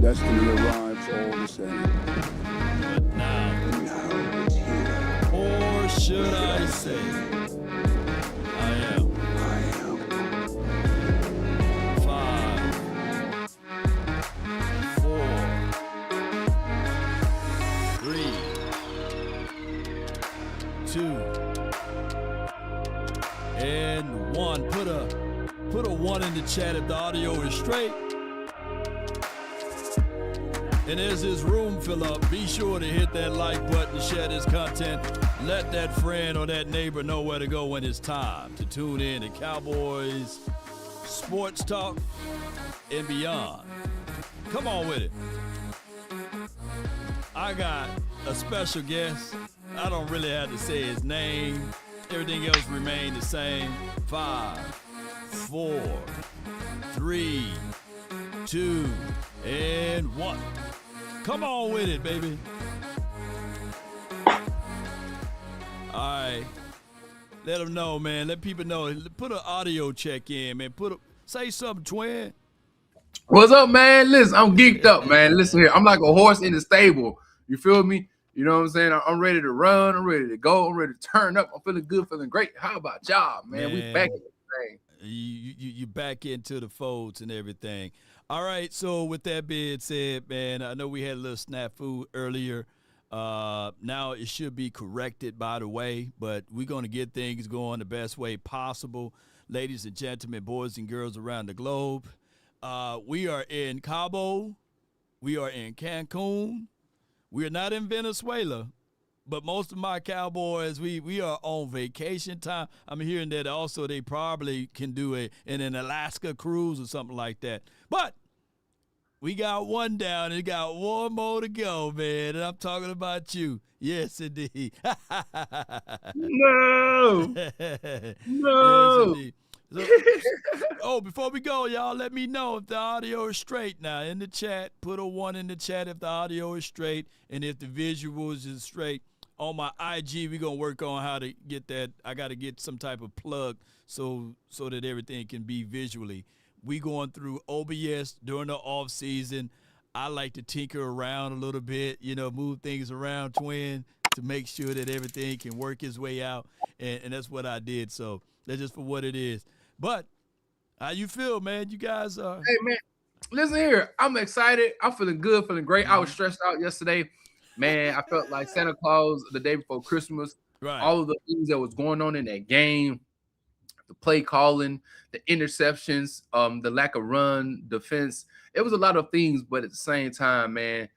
destiny arrives all the same. But now, It's here. or should I say, I am I am. 5, 4, 3, 2, and 1. Put a 1 in the chat if the audio is straight. And as this room fill up, be sure to hit that like button, share this content. Let that friend or that neighbor know where to go when it's time to tune in to Cowboys Sports Talk and beyond. Come on with it. I got a special guest. I don't really have to say his name. Everything else remained the same. 5, 4, 3, 2, and 1. Come on with it, baby. All right. Let them know, man. Let people know. Put an audio check in, man. Say something, twin. What's up, man? Listen, I'm geeked up, man. Listen here. I'm like a horse in the stable. You feel me? You know what I'm saying? I'm ready to run. I'm ready to go. I'm ready to turn up. I'm feeling good, feeling great. How about y'all, man? We back in the thing. You back into the folds and everything. All right, so with that being said, man, I know we had a little snafu earlier. Now it should be corrected, by the way, but we're going to get things going the best way possible. Ladies and gentlemen, boys and girls around the globe, we are in Cabo. We are in Cancun. We are not in Venezuela, but most of my Cowboys, we are on vacation time. I'm hearing that also they probably can do an Alaska cruise or something like that. But we got one down and got one more to go, man. And I'm talking about you. Yes, indeed. No. Yes, indeed. So, before we go, y'all, let me know if the audio is straight now. In the chat, put a 1 in the chat if the audio is straight and if the visuals is straight. On my IG, we're going to work on how to get that. I got to get some type of plug so that everything can be visually. We going through OBS during the off season. I like to tinker around a little bit, move things around, twin, to make sure that everything can work its way out. And that's what I did. So that's just for what it is. But how you feel, man? You guys are. Hey, man, listen here. I'm excited. I'm feeling good, feeling great. I was stressed out yesterday. Man, I felt like Santa Claus the day before Christmas. Right. All of the things that was going on in that game, the play calling, the interceptions, the lack of run defense. It was a lot of things, but at the same time, man,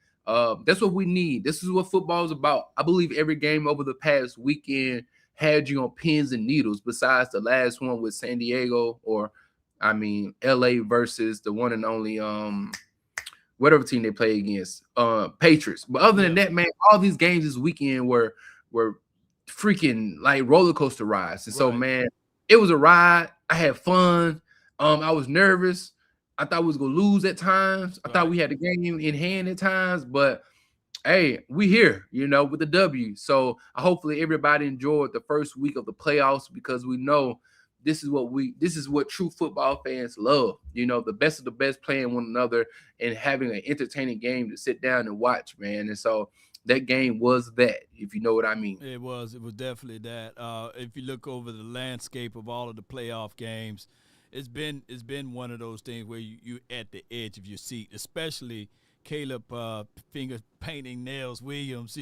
that's what we need. This is what football is about. I believe every game over the past weekend had you on pins and needles, besides the last one with San Diego LA versus the one and only whatever team they play against, Patriots. But other than that, man, all these games this weekend were freaking like roller coaster rides. And so, man, it was a ride. I had fun. I was nervous. I thought we was gonna lose at times. I thought we had the game in hand at times, but hey, we here, with the W. So hopefully everybody enjoyed the first week of the playoffs, because we know this is what true football fans love. The best of the best playing one another and having an entertaining game to sit down and watch, man. And so that game was that, if you know what I mean. It was definitely that. If you look over the landscape of all of the playoff games, it's been one of those things where you at the edge of your seat, especially Caleb finger painting nails Williams.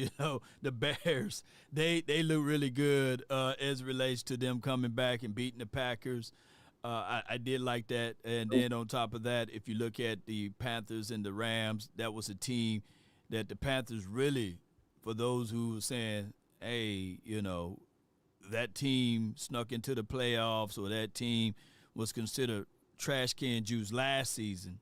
The Bears, they look really good as it relates to them coming back and beating the Packers. I did like that. And then on top of that, if you look at the Panthers and the Rams, that was a team that the Panthers really, for those who were saying, hey, that team snuck into the playoffs, or that team was considered trash can juice last season,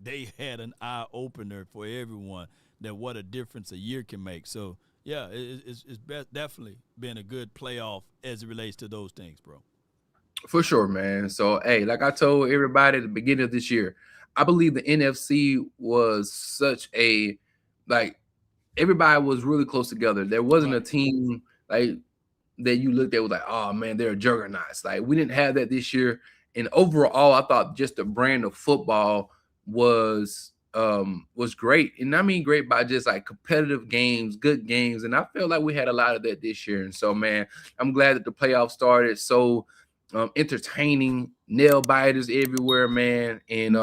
they had an eye-opener for everyone that what a difference a year can make. So, yeah, it's definitely been a good playoff as it relates to those things, bro. For sure, man. So, hey, like I told everybody at the beginning of this year, I believe the NFC was such a, everybody was really close together. There wasn't a team, that you looked at was like, oh, man, they're juggernauts. We didn't have that this year. And overall, I thought just the brand of football was was great. And I mean great by just like competitive games, good games. And I feel like we had a lot of that this year. And so, man, I'm glad that the playoffs started so entertaining, nail biters everywhere, man. And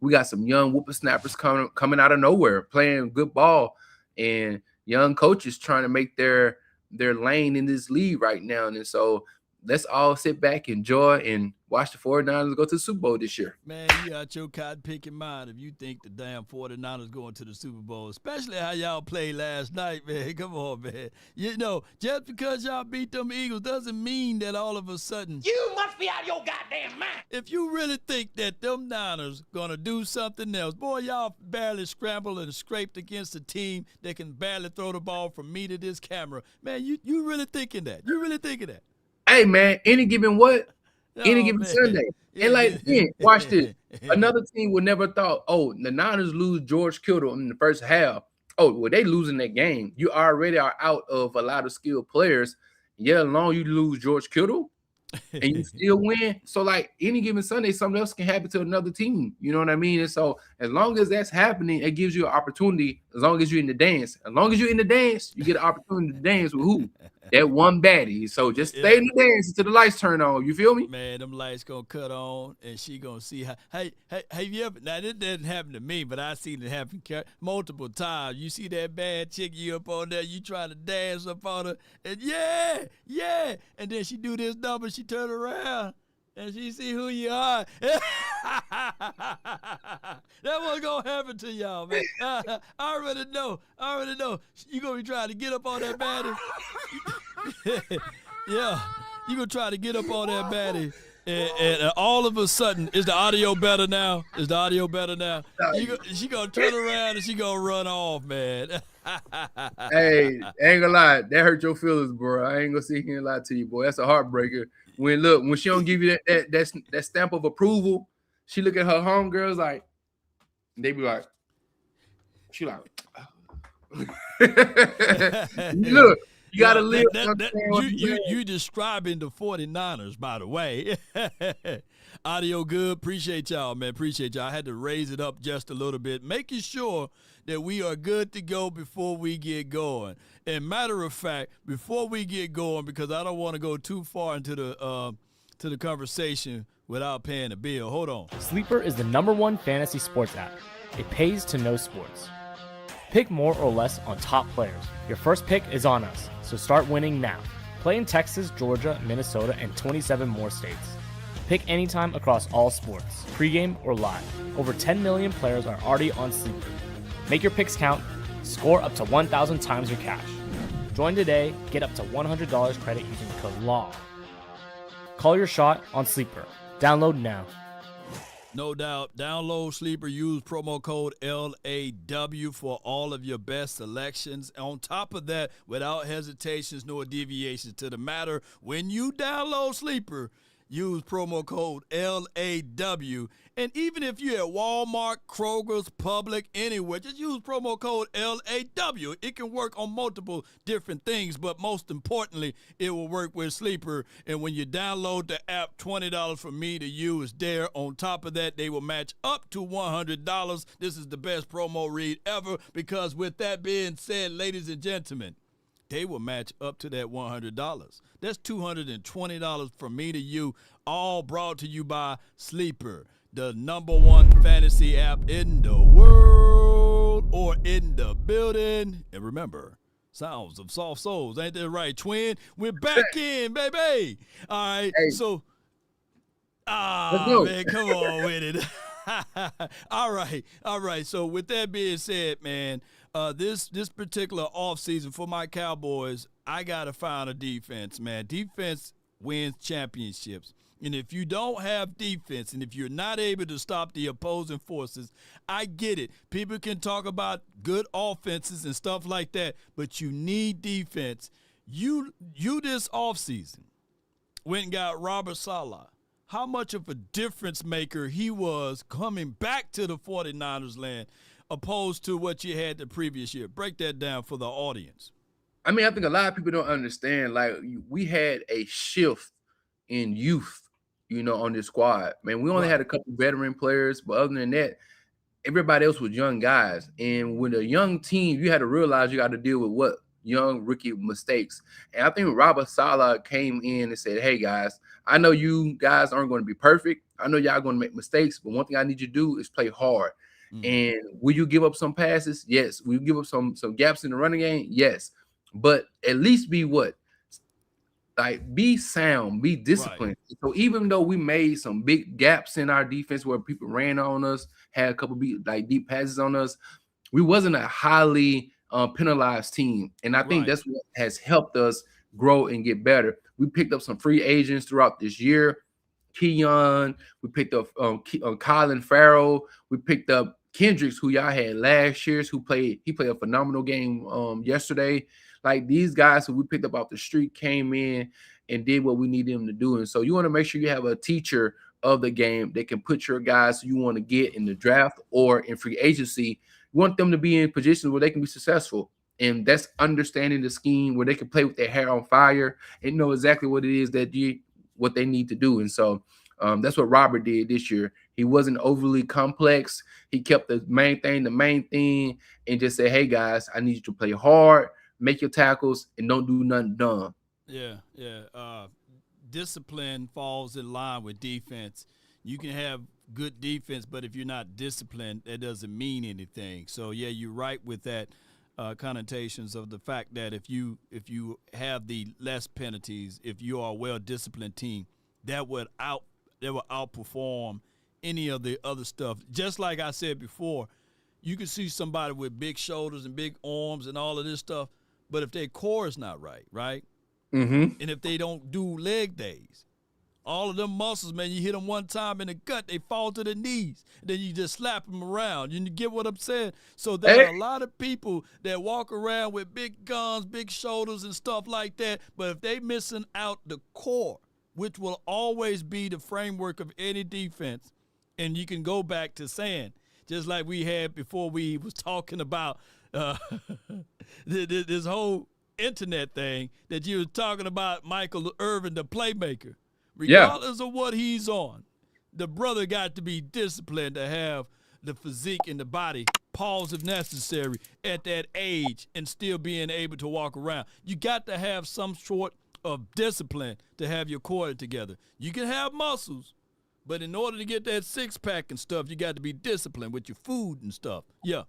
we got some young whippersnappers coming out of nowhere, playing good ball, and young coaches trying to make their lane in this league right now. And so let's all sit back, enjoy, and watch the 49ers go to the Super Bowl this year. Man, you got your cotton picking mind if you think the damn 49ers going to the Super Bowl, especially how y'all played last night, man. Come on, man. You know, just because y'all beat them Eagles doesn't mean that all of a sudden You must be out of your goddamn mind. if you really think that them Niners going to do something else, boy, y'all barely scrambled and scraped against a team that can barely throw the ball from me to this camera. Man, you really thinking that? You really thinking that? Hey, man, any given what? Any Oh, given man. Sunday. And like, again, watch this. Another team would never thought, oh, the Niners lose George Kittle in the first half. Oh, well, they losing that game. You already are out of a lot of skilled players. Yeah, alone you lose George Kittle and you still win. So, like, any given Sunday, something else can happen to another team. You know what I mean? And so, as long as that's happening, it gives you an opportunity. As long as you're in the dance. As long as you're in the dance, you get an opportunity to dance with who? That one baddie. So just stay in the dance until the lights turn on. You feel me? Man, them lights gonna cut on, and she gonna see how. Hey, have you ever? Now this didn't happen to me, but I seen it happen multiple times. You see that bad chick you up on there, you try to dance up on her, and yeah, and then she do this number, she turn around. And she see who you are. That what's gonna happen to y'all, man. I already know. You gonna be trying to get up on that baddie. Yeah, you gonna try to get up on that baddie. And all of a sudden, is the audio better now? She gonna turn around and she gonna run off, man. Hey, ain't gonna lie, that hurt your feelings, bro. I ain't gonna sit here and lie to you, boy. That's a heartbreaker. When she don't give you that stamp of approval, she look at her homegirls like, they be like, she like, look, you gotta live. You describing the 49ers, by the way. Audio good. Appreciate y'all, man. Appreciate y'all. I had to raise it up just a little bit, making sure that we are good to go before we get going. And matter of fact, before we get going, because I don't want to go too far into the conversation without paying a bill. Hold on. Sleeper is the #1 fantasy sports app. It pays to know sports. Pick more or less on top players. Your first pick is on us, so start winning now. Play in Texas, Georgia, Minnesota, and 27 more states. Pick anytime across all sports, pregame or live. Over 10 million players are already on Sleeper. Make your picks count. Score up to 1,000 times your cash. Join today. Get up to $100 credit using code LAW. Call your shot on Sleeper. Download now. No doubt. Download Sleeper. Use promo code LAW for all of your best selections. On top of that, without hesitations nor deviations to the matter, when you download Sleeper, use promo code LAW. And even if you're at Walmart, Kroger's, Publix, anywhere, just use promo code LAW. It can work on multiple different things, but most importantly, it will work with Sleeper. And when you download the app, $20 for me to you is there. On top of that, they will match up to $100. This is the best promo read ever, because with that being said, ladies and gentlemen, they will match up to that $100. That's $220 from me to you, all brought to you by Sleeper, the #1 fantasy app in the world or in the building. And remember, sounds of soft souls. Ain't that right, twin? We're back in, baby. All right, Hey. so, go. man, come on with it. All right. So with that being said, man, this particular offseason for my Cowboys, I got to find a defense, man. Defense wins championships. And if you don't have defense and if you're not able to stop the opposing forces, I get it. People can talk about good offenses and stuff like that, but you need defense. You this offseason went and got Robert Saleh. How much of a difference maker he was coming back to the 49ers land opposed to what you had the previous year. Break that down for the audience. I mean, I think a lot of people don't understand. Like, we had a shift in youth, on this squad. Man, we only had a couple veteran players, but other than that, everybody else was young guys. And with a young team, you had to realize you got to deal with what? Young rookie mistakes. And I think Robert Saleh came in and said, hey, guys, I know you guys aren't going to be perfect. I know y'all going to make mistakes, but one thing I need you to do is play hard. And will you give up some passes? Yes. Will you give up some gaps in the running game? Yes. But at least be what? Like, be sound, be disciplined. Right. So even though we made some big gaps in our defense where people ran on us, had a couple deep passes on us, we wasn't a highly penalized team. And I think that's what has helped us grow and get better. We picked up some free agents throughout this year. Keon, we picked up Colin Farrell, we picked up Kendricks, who y'all had last year, he played a phenomenal game yesterday. Like, these guys who we picked up off the street came in and did what we needed them to do. And so you want to make sure you have a teacher of the game that can put your guys you want to get in the draft or in free agency. You want them to be in positions where they can be successful. And that's understanding the scheme where they can play with their hair on fire and know exactly what it is what they need to do. And so that's what Robert did this year. He wasn't overly complex. He kept the main thing, and just said, hey, guys, I need you to play hard, make your tackles, and don't do nothing dumb. Yeah. Discipline falls in line with defense. You can have good defense, but if you're not disciplined, that doesn't mean anything. So, yeah, you're right with that connotations of the fact that if you have the less penalties, if you are a well-disciplined team, that will outperform any of the other stuff. Just like I said before, you can see somebody with big shoulders and big arms and all of this stuff, but if their core is not right? And if they don't do leg days, all of them muscles, man, you hit them one time in the gut, they fall to the knees. Then you just slap them around. You get what I'm saying? So there are a lot of people that walk around with big guns, big shoulders and stuff like that, but if they missing out the core, which will always be the framework of any defense, and you can go back to saying, just like we had before we was talking about this whole internet thing that you were talking about, Michael Irvin, the playmaker. Regardless of what he's on, the brother got to be disciplined to have the physique and the body, pause if necessary, at that age and still being able to walk around. You got to have some sort of discipline to have your core together. You can have muscles, but in order to get that six-pack and stuff, you got to be disciplined with your food and stuff. Yeah.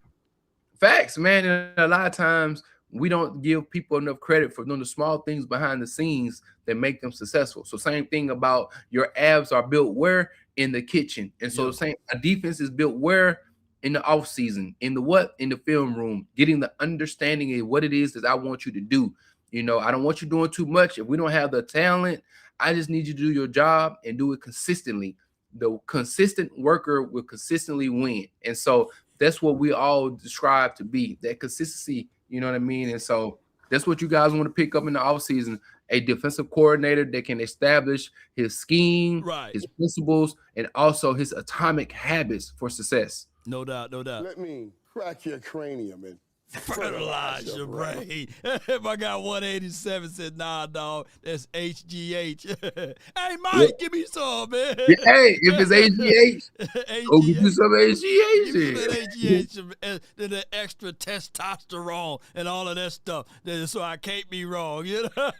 Facts, man. And a lot of times we don't give people enough credit for doing the small things behind the scenes that make them successful. So same thing about your abs are built where? In the kitchen. And so same, a defense is built where? In the off season, in the film room, getting the understanding of what it is that I want you to do. You know, I don't want you doing too much. If we don't have the talent, I just need you to do your job and do it consistently. The consistent worker will consistently win. And so that's what we all describe to be, that consistency. You know what I mean? And so that's what you guys want to pick up in the offseason, a defensive coordinator that can establish his scheme, his principles, and also his atomic habits for success. No doubt. Let me crack your cranium and fertilize your brain. If I got 187, said, nah, dog, that's HGH. Hey, Mike, give me some, man. Hey, if it's HGH, go get you some HGH. Give me that HGH, then the extra testosterone and all of that stuff, so I can't be wrong, you know?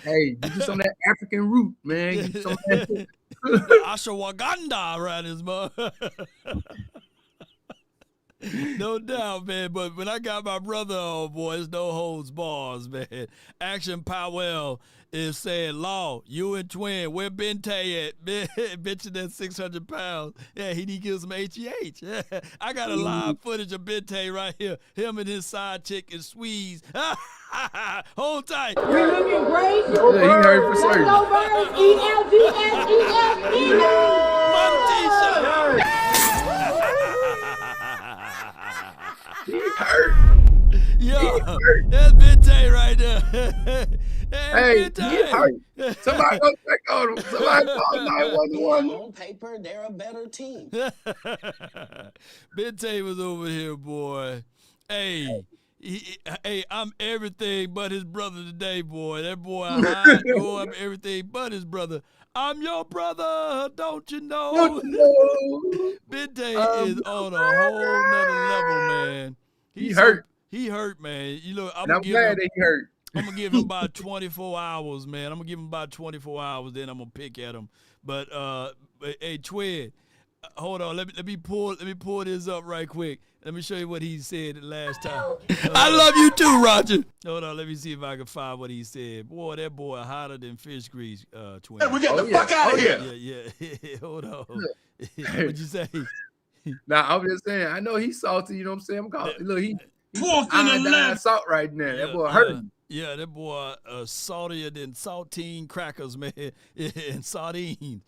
Hey, get you some of that African root, man. Get you some of that. Ashwagandha around his mother. No doubt, man. But when I got my brother on, boy, it's no holds bars, man. Action Powell is saying, Law, you and Twin, where Bente at? Bitching that 600 pounds. Yeah, he need to give some HGH. I got a live footage of Bente right here. Him and his side chick is Squeeze. Hold tight. You're looking great. Yeah, he heard for certain. Go Birds. ELGSEF. One t-shirt. He hurt. Yeah, that's Bente right there. Hey, he hurt. Somebody go check on him. Somebody call 911. On paper, they're a better team. Bente was over here, boy. Hey, I'm everything but his brother today, boy. That boy, I'm everything but his brother. I'm your brother, don't you know? Bente is on a whole nother level, man. He hurt. He hurt, man. You look, And I'm glad that he hurt. I'm gonna give him about 24 hours, man. I'm gonna give him about 24 hours, then I'm gonna pick at him. But hey, Twed, hold on. Let me pull this up right quick. Let me show you what he said the last time. I love you too, Roger. Hold on, let me see if I can find what he said. Boy, that boy hotter than fish grease, Twin. Hey, we get the fuck out of here. Yeah. Hold on. What'd you say? Now I'm just saying, I know he's salty. You know what I'm saying? Look, he's Walk in the iodine left. salt right now. That boy hurting. Yeah, that boy saltier than saltine crackers, man, and sardines.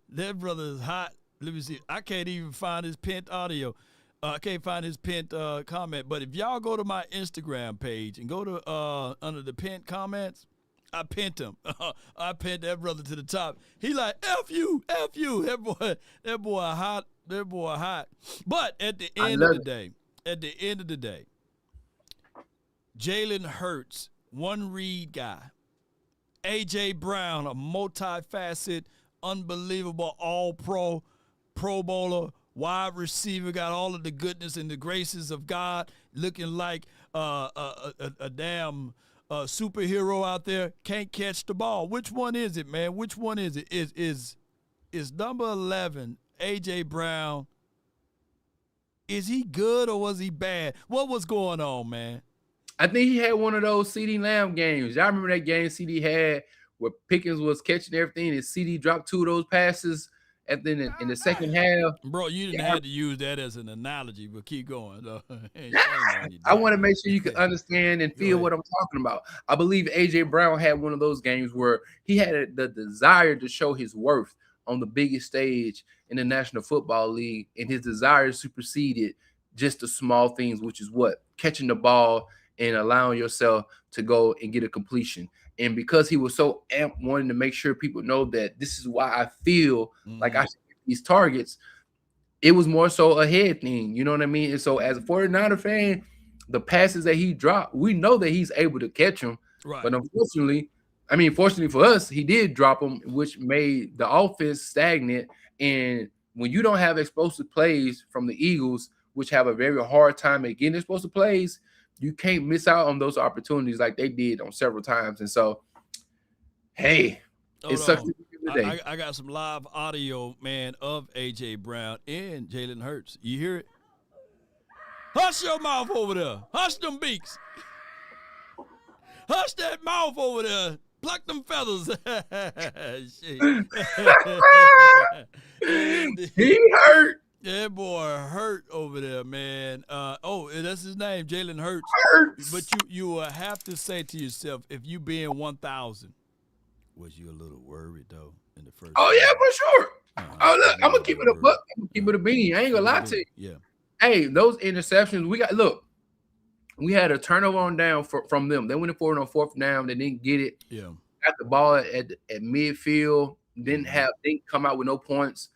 That brother is hot. Let me see. I can't even find his pinned audio. I can't find his pinned comment. But if y'all go to my Instagram page and go to under the pinned comments, I pinned him. I pinned that brother to the top. He like F you. That boy hot. That boy hot. But at the end of the day, Jalen Hurts, one read guy. A.J. Brown, a multifaceted, unbelievable all-pro, Pro Bowler, wide receiver, got all of the goodness and the graces of God, looking like a damn superhero out there, can't catch the ball. Which one is it, man? Which one is it? Is number 11, A.J. Brown, is he good or was he bad? What was going on, man? I think he had one of those CD Lamb games. Y'all remember that game CD had where Pickens was catching everything and CD dropped 2 of those passes and then in the second half. Bro, you didn't have to use that as an analogy, but keep going. I want to make sure you can understand and feel what I'm talking about. I believe A.J. Brown had one of those games where he had the desire to show his worth on the biggest stage in the National Football League, and his desire superseded just the small things, which is what? Catching the ball and allowing yourself to go and get a completion. And because he was so amped wanting to make sure people know that this is why I feel like I should get these targets, it was more so a head thing. You know what I mean? And so as a 49er fan, the passes that he dropped, we know that he's able to catch them. Right. But fortunately for us, he did drop them, which made the offense stagnant. And when you don't have explosive plays from the Eagles, which have a very hard time at getting explosive plays, you can't miss out on those opportunities like they did on several times. And so, hey, it sucks today. I got some live audio, man, of A.J. Brown and Jalen Hurts. You hear it? Hush your mouth over there. Hush them beaks. Hush that mouth over there. Pluck them feathers. He hurt. That boy hurt over there, man. That's his name, Jalen Hurts. But you will have to say to yourself, if you being 1,000, was you a little worried though in the first? Oh yeah, for sure. Look, I'm gonna keep it a buck. I'm gonna keep it a beanie. I ain't gonna lie to you. Yeah. Hey, those interceptions we had a turnover on down from them. They went in for it on 4th down. They didn't get it. Yeah. Got the ball at midfield. Didn't come out with no points.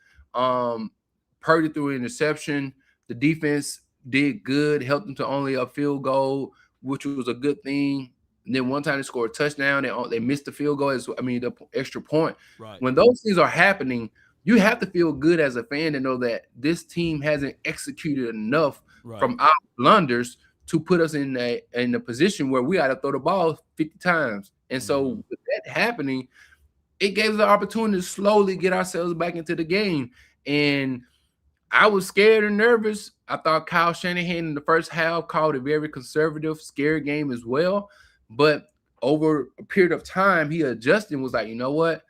Purdy threw an interception. The defense did good, helped them to only a field goal, which was a good thing. And then one time they scored a touchdown. They missed the field goal, the extra point. Right. When those things are happening, you have to feel good as a fan to know that this team hasn't executed enough from our blunders to put us in a position where we got to throw the ball 50 times. And so with that happening, it gave us the opportunity to slowly get ourselves back into the game. And I was scared and nervous. I thought Kyle Shanahan in the first half called a very conservative, scary game as well. But over a period of time, he adjusted and was like, you know what?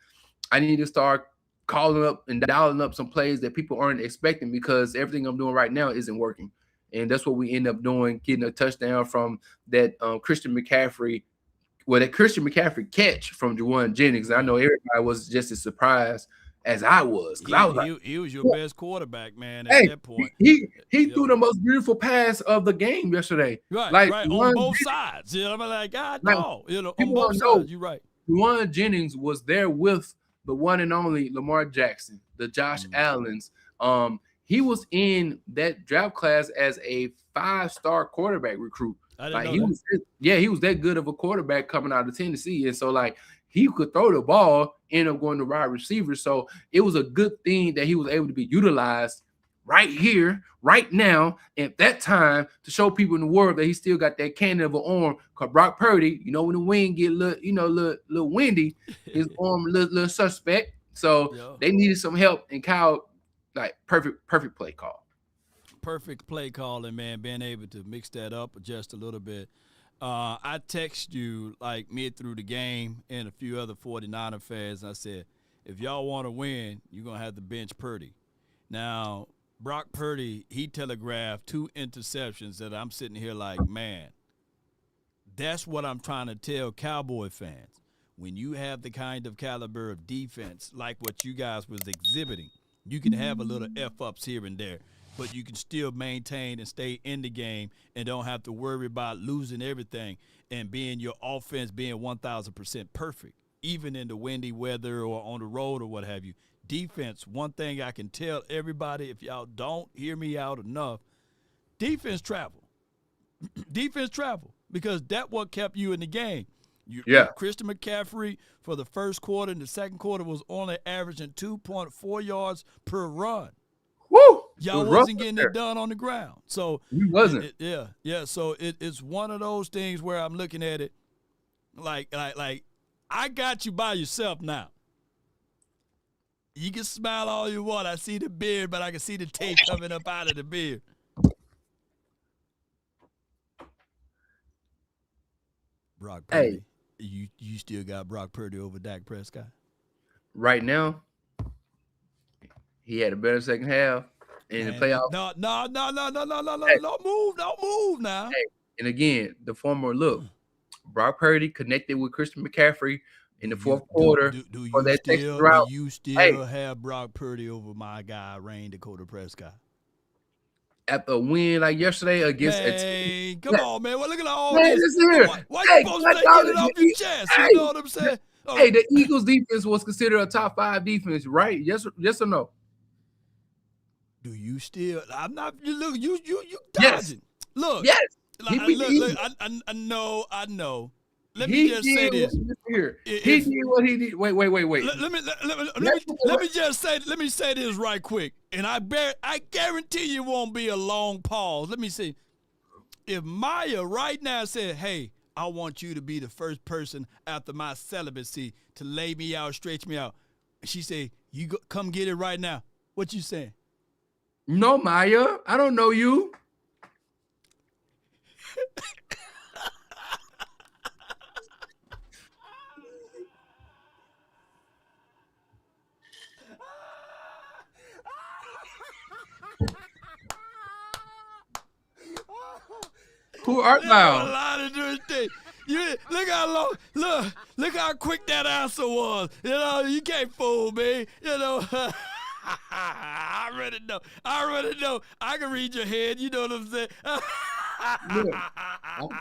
I need to start calling up and dialing up some plays that people aren't expecting because everything I'm doing right now isn't working. And that's what we end up doing, getting a touchdown from that Christian McCaffrey catch from Juwan Jennings. I know everybody was just as surprised as I was. He was your best quarterback, man, at that point. He threw the most beautiful pass of the game yesterday. Right, on both sides. You know, I'm like, God, no. You know, on both sides, you're right. Juwan Jennings was there with the one and only Lamar Jackson, the Josh Allens. He was in that draft class as a 5-star quarterback recruit. I didn't know he was that good of a quarterback coming out of Tennessee. And so, he could throw the ball, end up going to wide receiver. So it was a good thing that he was able to be utilized right here, right now, at that time to show people in the world that he still got that cannon of an arm. Because Brock Purdy, when the wind get little windy, his arm little suspect. So they needed some help, and Kyle, like perfect play call. Perfect play calling, man. Being able to mix that up just a little bit. I text you like mid through the game and a few other 49er fans. I said, if y'all want to win, you're going to have to bench Purdy. Now, Brock Purdy, he telegraphed 2 interceptions that I'm sitting here like, man, that's what I'm trying to tell Cowboy fans. When you have the kind of caliber of defense like what you guys was exhibiting, you can have a little F-ups here and there, but you can still maintain and stay in the game and don't have to worry about losing everything and being your offense being 1,000% perfect, even in the windy weather or on the road or what have you. Defense, one thing I can tell everybody, if y'all don't hear me out enough, defense travel. Defense travel, because that's what kept you in the game. Christian McCaffrey for the first quarter and the second quarter was only averaging 2.4 yards per run. Woo! Y'all wasn't getting it done on the ground. So he wasn't. So it's one of those things where I'm looking at it like I got you by yourself now. You can smile all you want. I see the beard, but I can see the tape coming up out of the beard. Brock Purdy. Hey. You still got Brock Purdy over Dak Prescott? Right now, he had a better second half in the playoffs. No. Hey. Don't move now. Hey. And again, the former look. Brock Purdy connected with Christian McCaffrey in the fourth quarter. Do you still have Brock Purdy over my guy, Rain Dakota Prescott? After a win like yesterday against come on, man. Well, look at all this. Why you supposed to get it off your chest? You know what I'm saying? Hey, the Eagles defense was considered a top 5 defense, right? Yes or no? Do you still? I'm not. Look, you dodging. Yes. Look. Yes. Look, I know. Let me just say this. He did what he did. Wait. Let me say this right quick, and I guarantee you won't be a long pause. Let me see. If Maya right now said, "Hey, I want you to be the first person after my celibacy to lay me out, stretch me out," she said, "Come get it right now." What you saying? No, Maya, I don't know you. Who art thou? A lot of different things. Look how long. Look how quick that answer was. You can't fool me. I already know. I can read your head. You know what I'm saying? Look,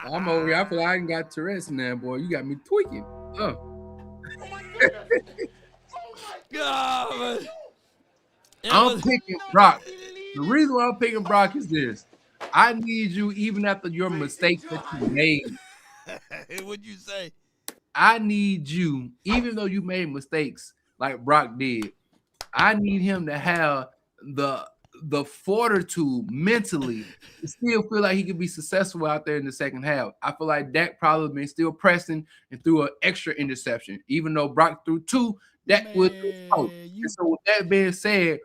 I'm over here. I feel like I ain't got Tourette's now, boy. You got me tweaking. Oh my goodness. God, man. I'm picking Brock. The reason why I'm picking Brock is this. I need you, even after your mistakes that you made. What'd you say? I need you, even though you made mistakes like Brock did. I need him to have the fortitude mentally to still feel like he could be successful out there in the second half. I feel like Dak probably been still pressing and threw an extra interception, even though Brock threw 2. Dak would out. So with that being said,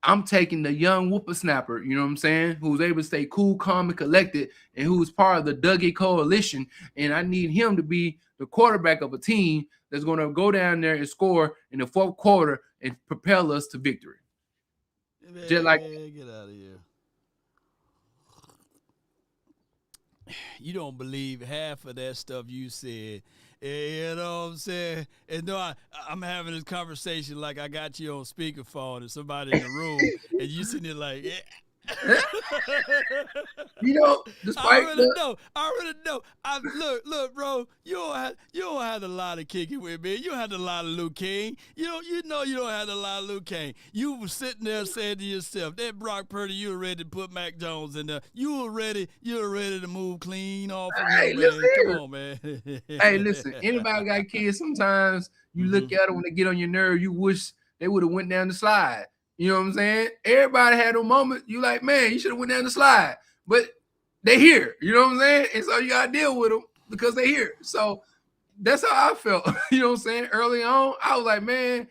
I'm taking the young whippersnapper, you know what I'm saying, who's able to stay cool, calm, and collected, and who's part of the Dougie coalition. And I need him to be the quarterback of a team that's going to go down there and score in the fourth quarter and propel us to victory. Man, just like, get out of here. You don't believe half of that stuff you said. You know what I'm saying? And no, I'm having this conversation like I got you on speakerphone and somebody in the room, and you sitting there like, You know, I despite already know. I already know. Look, bro. You don't have a lot of kicking with me. You had a lot of Luke King. You know you don't have a lot of Luke King. You were sitting there saying to yourself, that Brock Purdy, you were ready to put Mac Jones in there. You were ready to move clean off of hey, him, listen man. Come here. on, man. Hey, listen, anybody got kids, sometimes you look at them when they get on your nerve, you wish they would have went down the slide. You know what I'm saying? Everybody had a moment. You like, man, you should have went down the slide. But they here. You know what I'm saying? And so you got to deal with them because they here. So that's how I felt. You know what I'm saying? Early on, I was like, man,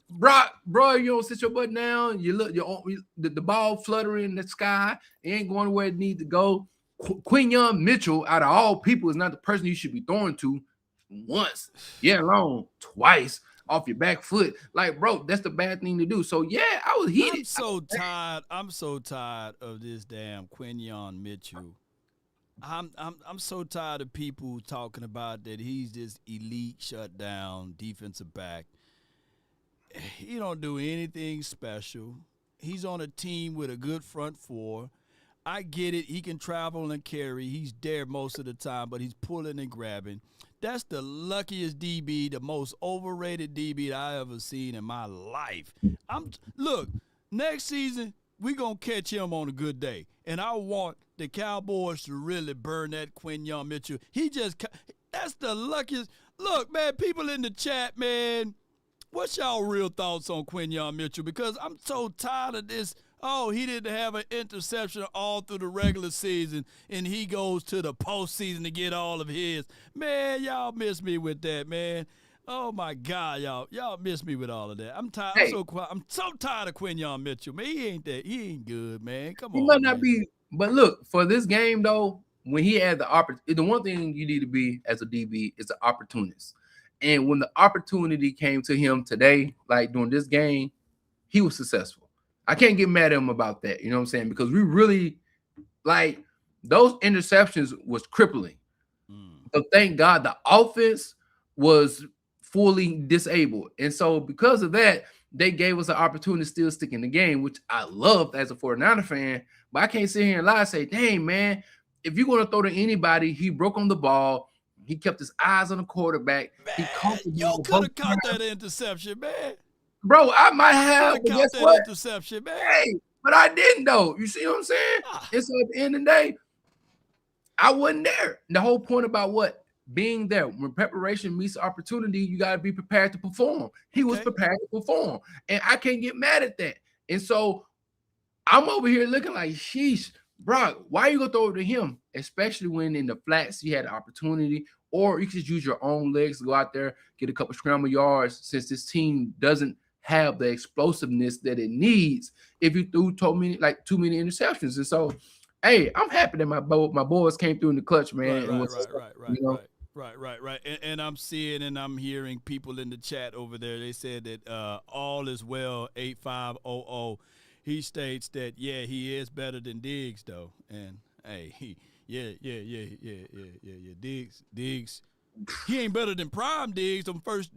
Brock, bro, you don't sit your butt down. You look, the ball fluttering in the sky. It ain't going where it needs to go. Quinyon Mitchell, out of all people, is not the person you should be throwing to once, alone twice off your back foot. Like, bro, that's the bad thing to do. So yeah, I was heated. I'm so tired of this damn Quinyon Mitchell. I'm so tired of people talking about that he's this elite shutdown defensive back. He don't do anything special. He's on a team with a good front four. I get it. He can travel and carry. He's there most of the time, but he's pulling and grabbing. That's the luckiest DB, the most overrated DB that I ever seen in my life. Look, next season, we're going to catch him on a good day. And I want the Cowboys to really burn that Quinyon Mitchell. That's the luckiest. Look, man, people in the chat, man, what's y'all real thoughts on Quinyon Mitchell? Because I'm so tired of this. Oh, he didn't have an interception all through the regular season, and he goes to the postseason to get all of his. Man, y'all miss me with that, man. Oh my God, y'all miss me with all of that. I'm tired. Hey, I'm so tired of Quinyon Mitchell, man. He ain't good, man. Come on. He might not be, but look, for this game though, when he had the opportunity, the one thing you need to be as a DB is an opportunist. And when the opportunity came to him today, like during this game, he was successful. I can't get mad at him about that. You know what I'm saying? Because we really, like, those interceptions was crippling. But thank God the offense was fully disabled. And so because of that, they gave us an opportunity to still stick in the game, which I loved as a 49er fan. But I can't sit here and lie and say, dang, man, if you're going to throw to anybody, he broke on the ball. He kept his eyes on the quarterback. Man, he caught the ball. You could have caught that interception, man. Bro, I might have, but guess what? Interception, man. Hey, but I didn't, though. You see what I'm saying? And so at the end of the day, I wasn't there. And the whole point about what? Being there. When preparation meets opportunity, you got to be prepared to perform. He was prepared to perform. And I can't get mad at that. And so I'm over here looking like, sheesh, Brock, why are you going to throw it to him? Especially when in the flats you had an opportunity, or you could just use your own legs to go out there, get a couple scramble yards, since this team doesn't have the explosiveness that it needs if you threw too many interceptions. And so, hey, I'm happy that my boys came through in the clutch, man. Right. And I'm seeing and I'm hearing people in the chat over there. They said that all is well, 8500. He states that, yeah, he is better than Diggs, though. And, hey, yeah. Diggs. He ain't better than Prime Diggs them first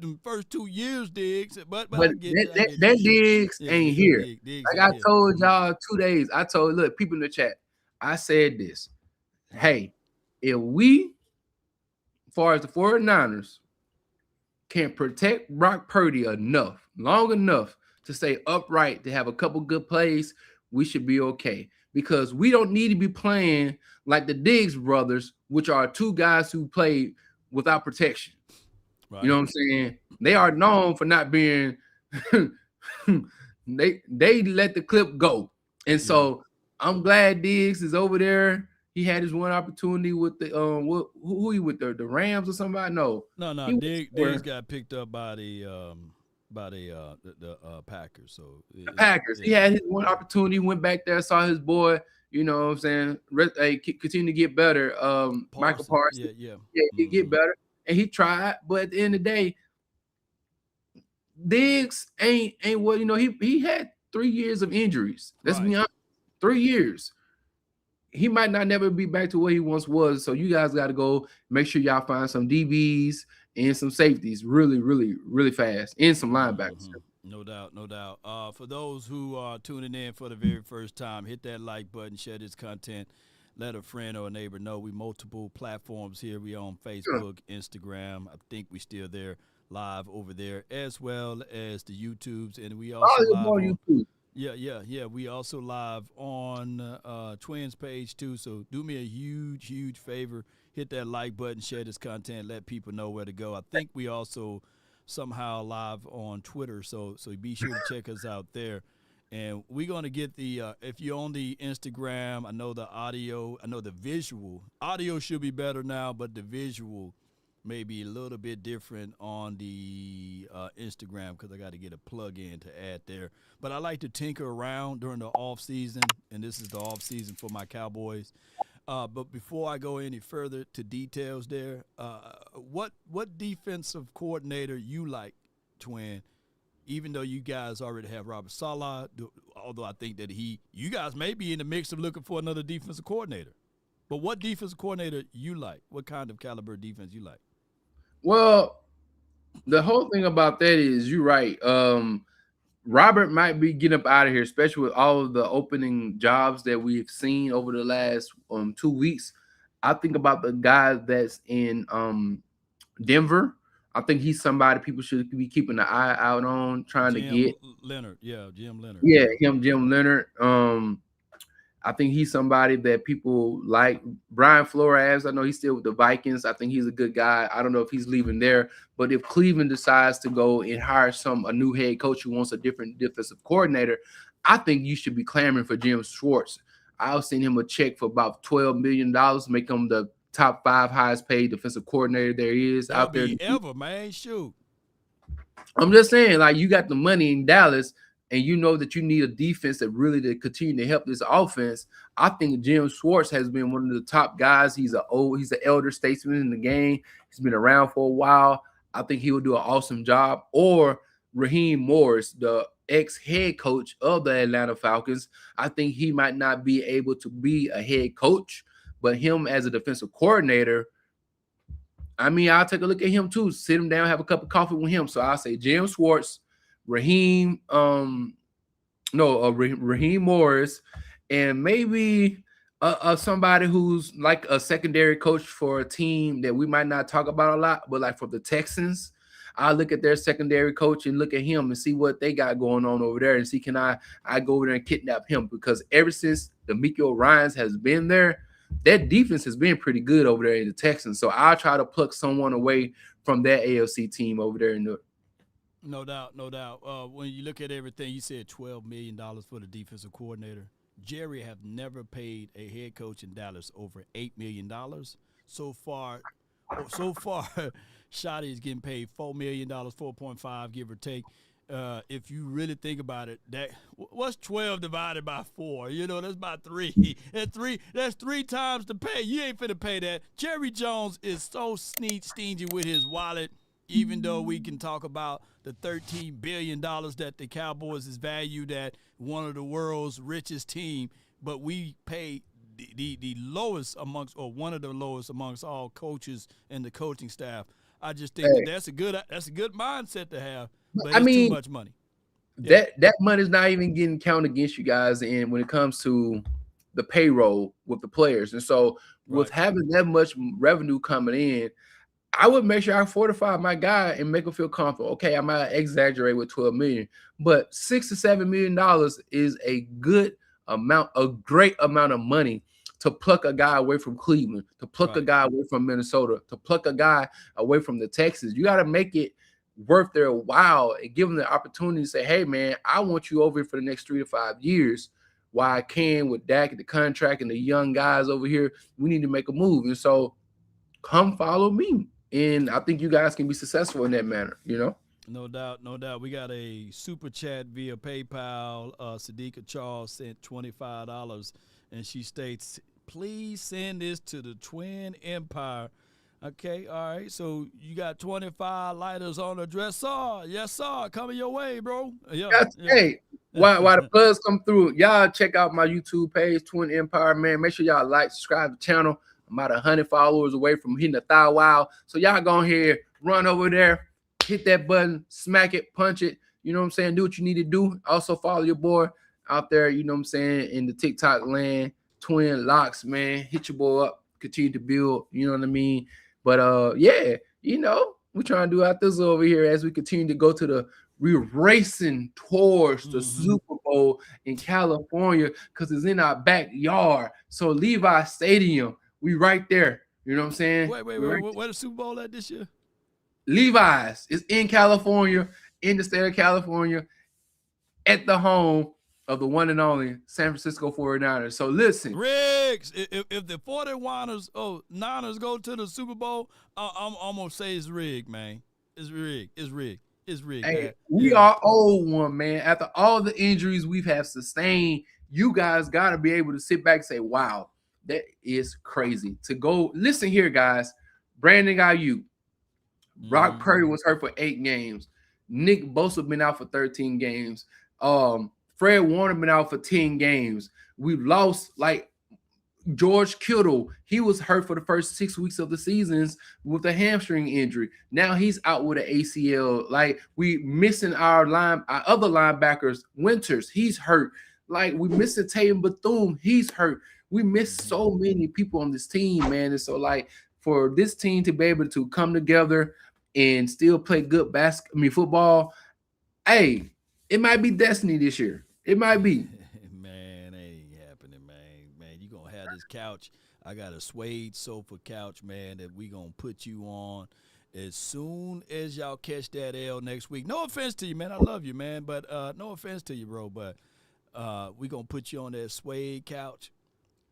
2 years, Diggs. But that Diggs ain't here. Diggs like I told y'all 2 days. I told, look, people in the chat, I said this. Hey, if we, as far as the 49ers, can protect Brock Purdy long enough to stay upright, to have a couple good plays, we should be okay. Because we don't need to be playing like the Diggs brothers, which are two guys who played without protection. Right. You know what I'm saying? They are known for not being they let the clip go. And so I'm glad Diggs is over there. He had his one opportunity with the who he with the Rams or somebody? No. Diggs got picked up by the Packers. So the Packers. He had his one opportunity, went back there, saw his boy, you know what I'm saying, continue to get better. Michael Parsons. He get better. And he tried, but at the end of the day, Diggs ain't what, you know, he had 3 years of injuries. Let's be honest. 3 years. He might not never be back to where he once was. So you guys got to go make sure y'all find some DBs and some safeties really, really, really fast, and some linebackers. No doubt, no doubt. For those who are tuning in for the very first time, hit that like button, share this content, let a friend or a neighbor know. We multiple platforms here. We on Facebook, Instagram. I think we still there live over there, as well as the YouTubes, and we also Oh, live on on. YouTube. Yeah. We also live on Twins page too. So do me a huge favor. Hit that like button, share this content, let people know where to go. I think we also somehow live on Twitter. So be sure to check us out there. And we're gonna get the if you're on the Instagram, I know the audio, I know the visual. Audio should be better now, but the visual may be a little bit different on the Instagram because I got to get a plug-in to add there. But I like to tinker around during the off season, and this is the off season for my Cowboys. But before I go any further to details there, what defensive coordinator you like, Twin? Even though you guys already have Robert Saleh, although I think that you guys may be in the mix of looking for another defensive coordinator. But what defensive coordinator you like? What kind of caliber defense you like? Well, the whole thing about that is you're right. Robert might be getting up out of here, especially with all of the opening jobs that we've seen over the last 2 weeks. I think about the guy that's in Denver. I think he's somebody people should be keeping an eye out on, trying to get. Leonard. Yeah, Jim Leonard. Yeah, Jim Leonard. I think he's somebody that people like. Brian Flores, I know he's still with the Vikings. I think he's a good guy. I don't know if he's leaving there, but if Cleveland decides to go and hire a new head coach who wants a different defensive coordinator, I think you should be clamoring for Jim Schwartz. I've seen him a check for about $12 million, make him the top 5 highest paid defensive coordinator there is out there. Ever, man. Shoot. I'm just saying, like, you got the money in Dallas, and you know that you need a defense that really to continue to help this offense. I think Jim Schwartz has been one of the top guys. He's an elder statesman in the game. He's been around for a while. I think he will do an awesome job. Or Raheem Morris, the ex-head coach of the Atlanta Falcons. I think he might not be able to be a head coach, but him as a defensive coordinator, I mean, I'll take a look at him too. Sit him down, have a cup of coffee with him. So I'll say Jim Schwartz, Raheem Morris, and maybe somebody who's like a secondary coach for a team that we might not talk about a lot, but like for the Texans, I'll look at their secondary coach and look at him and see what they got going on over there and see can I go over there and kidnap him, because ever since D'Amico Ryans has been there, that defense has been pretty good over there in the Texans. So I'll try to pluck someone away from that AFC team over there in the. No doubt. When you look at everything, you said $12 million for the defensive coordinator. Jerry have never paid a head coach in Dallas over $8 million. So far, Shotty is getting paid $4 million, 4.5, give or take. If you really think about it, what's 12 divided by 4? You know, that's about 3. That's 3 times the pay. You ain't finna pay that. Jerry Jones is so stingy with his wallet. Even though we can talk about the $13 billion that the Cowboys is valued at, one of the world's richest team, but we pay the lowest amongst, or one of the lowest amongst all coaches and the coaching staff. I just think that's a good mindset to have, but it's too much money. That money is not even getting counted against you guys, and when it comes to the payroll with the players, and so with having that much revenue coming in, I would make sure I fortify my guy and make him feel comfortable. Okay, I might exaggerate with $12 million, but $6 to $7 million is a good amount, a great amount of money to pluck a guy away from Cleveland, to pluck a guy away from Minnesota, to pluck a guy away from the Texans. You got to make it worth their while and give them the opportunity to say, hey, man, I want you over here for the next 3 to 5 years. While I can with Dak and the contract and the young guys over here, we need to make a move. And so come follow me. And I think you guys can be successful in that manner, you know? No doubt. We got a super chat via PayPal. Sadiqa Charles sent $25, and she states, please send this to the Twin Empire. Okay, all right. So you got 25 lighters on the dresser. Yes, sir. Coming your way, bro. Yeah. Hey, while the plugs come through, y'all check out my YouTube page, Twin Empire, man. Make sure y'all like, subscribe to the channel. I'm about 100 followers away from hitting the thou wow. So y'all go ahead, run over there, hit that button, smack it, punch it. You know what I'm saying? Do what you need to do. Also follow your boy out there, you know what I'm saying, in the TikTok land. Twin Locks, man. Hit your boy up. Continue to build, you know what I mean? But yeah, you know, we're trying to do out this over here as we continue to go to we're racing towards the Super Bowl in California because it's in our backyard. So Levi Stadium, we right there. You know what I'm saying? Wait. Where the Super Bowl at this year? Levi's is in California, in the state of California, at the home of the one and only San Francisco 49ers. So listen. Riggs, if the 49ers go to the Super Bowl, I'm going to say it's rigged, man. It's rigged. It's rigged. It's rigged. Hey, man. we are old one, man. After all the injuries we've have sustained, you guys got to be able to sit back and say, wow, that is crazy. To go, listen here, guys. Brandon Ayuk, Brock Purdy was hurt for 8 games. Nick Bosa been out for 13 games. Fred Warner been out for 10 games. We've lost like George Kittle. He was hurt for the first 6 weeks of the seasons with a hamstring injury. Now he's out with an ACL. Like we missing our other linebackers. Winters, he's hurt. Like we missing Tatum Bethune, he's hurt. We miss so many people on this team, man. And so like for this team to be able to come together and still play good football, hey, it might be destiny this year. It might be. Man, that ain't happening, man. Man, you going to have this couch. I got a suede sofa couch, man, that we going to put you on as soon as y'all catch that L next week. No offense to you, man. I love you, man, but no offense to you, bro, but we going to put you on that suede couch,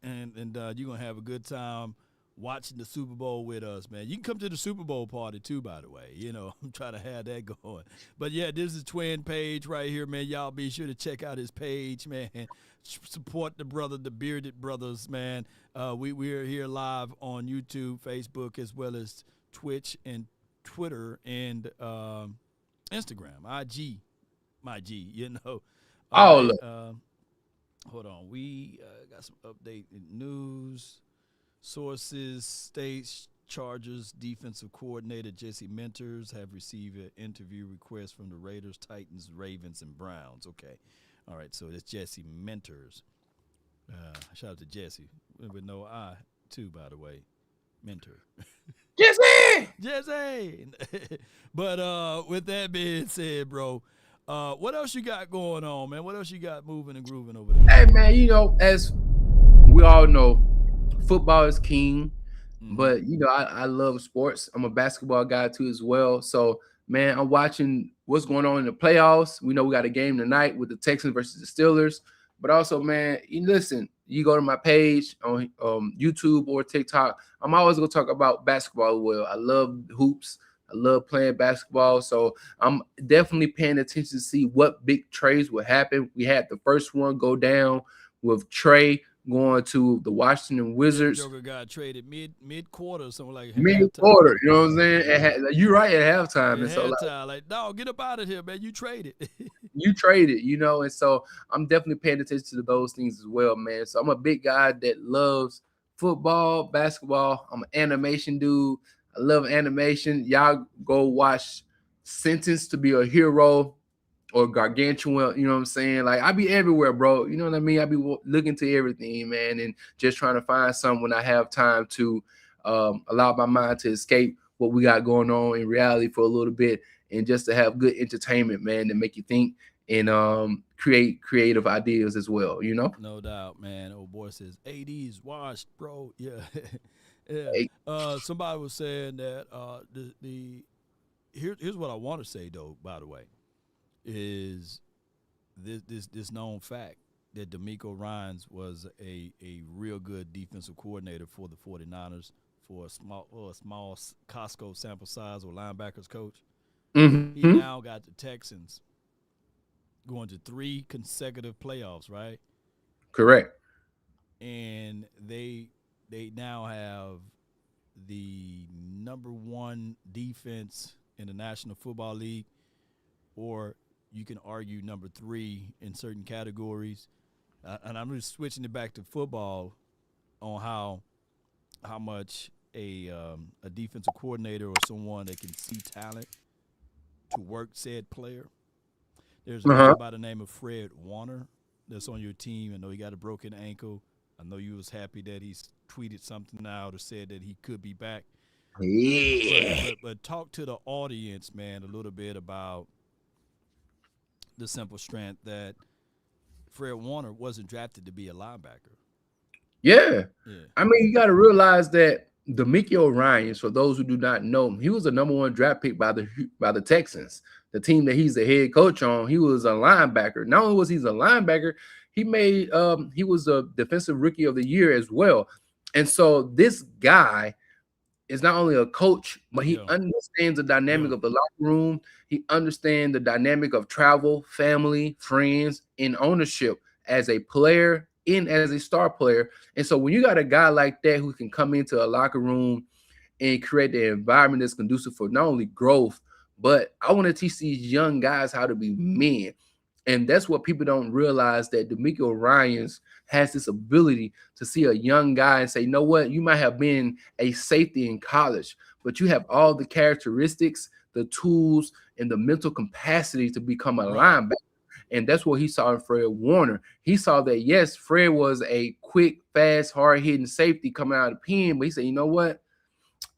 and you're going to have a good time watching the Super Bowl with us, man. You can come to the Super Bowl party too, by the way. You know, I'm trying to have that going. But yeah, this is Twin page right here, man. Y'all be sure to check out his page, man. Support the brother, the Bearded Brothers, man. We're here live on YouTube, Facebook, as well as Twitch and Twitter and Instagram, IG, my G, you know. All Hold on. We got some update news. Sources states Chargers defensive coordinator Jesse Mentors have received an interview request from the Raiders, Titans, Ravens, and Browns. Okay. All right, so it's Jesse Mentors. Shout out to Jesse with no I, too, by the way. Mentor. Jesse! But with that being said, bro, what else you got going on, man? What else you got moving and grooving over there? Hey, man, you know, as we all know, football is king, but you know, I love sports. I'm a basketball guy too as well. So, man, I'm watching what's going on in the playoffs. We know we got a game tonight with the Texans versus the Steelers. But also, man, you listen, you go to my page on YouTube or TikTok. I'm always gonna talk about basketball as well. I love hoops. I love playing basketball. So I'm definitely paying attention to see what big trades will happen. We had the first one go down with Trey going to the Washington Wizards. Joker got traded mid-quarter, something like mid-quarter. You know what I'm saying? You're right, at halftime. And so like, dog, get up out of here, man. You traded. You traded, you know, and so I'm definitely paying attention to those things as well, man. So I'm a big guy that loves football, basketball. I'm an animation dude. I love animation. Y'all go watch Sentenced to Be a Hero or Gargantuan, you know what I'm saying? Like, I be everywhere, bro. You know what I mean? I be looking to everything, man, and just trying to find something when I have time to allow my mind to escape what we got going on in reality for a little bit and just to have good entertainment, man, to make you think and create creative ideas as well, you know? No doubt, man. Old boy says, AD's washed, bro. Yeah. Yeah. Hey. Somebody was saying that here's what I want to say, though, by the way, is this known fact that DeMeco Ryans was a real good defensive coordinator for the 49ers for a small Costco sample size or linebackers coach. Mm-hmm. He now got the Texans going to 3 consecutive playoffs, right? Correct. And they now have the #1 defense in the National Football League, or you can argue #3 in certain categories. And I'm just switching it back to football on how much a defensive coordinator or someone that can see talent to work said player There's a man by the name of Fred Warner that's on your team. I know he got a broken ankle. I know you was happy that he's tweeted something out or said that he could be back. Yeah. But talk to the audience, man, a little bit about the simple strength that Fred Warner wasn't drafted to be a linebacker. Yeah. I mean, you got to realize that D'Amico Ryans, for those who do not know, he was the #1 draft pick by the Texans, the team that he's the head coach on. He was a linebacker. Not only was he a linebacker, he was a defensive rookie of the year as well. And so this guy is not only a coach, but he understands the dynamic of the locker room. He understands the dynamic of travel, family, friends, and ownership as a player and as a star player. And so when you got a guy like that who can come into a locker room and create the environment that's conducive for not only growth, but I want to teach these young guys how to be men. And that's what people don't realize, that D'Amico Ryans has this ability to see a young guy and say, you know what, you might have been a safety in college, but you have all the characteristics, the tools, and the mental capacity to become a linebacker. And that's what he saw in Fred Warner. He saw that, yes, Fred was a quick, fast, hard-hitting safety coming out of the pen, but he said, you know what,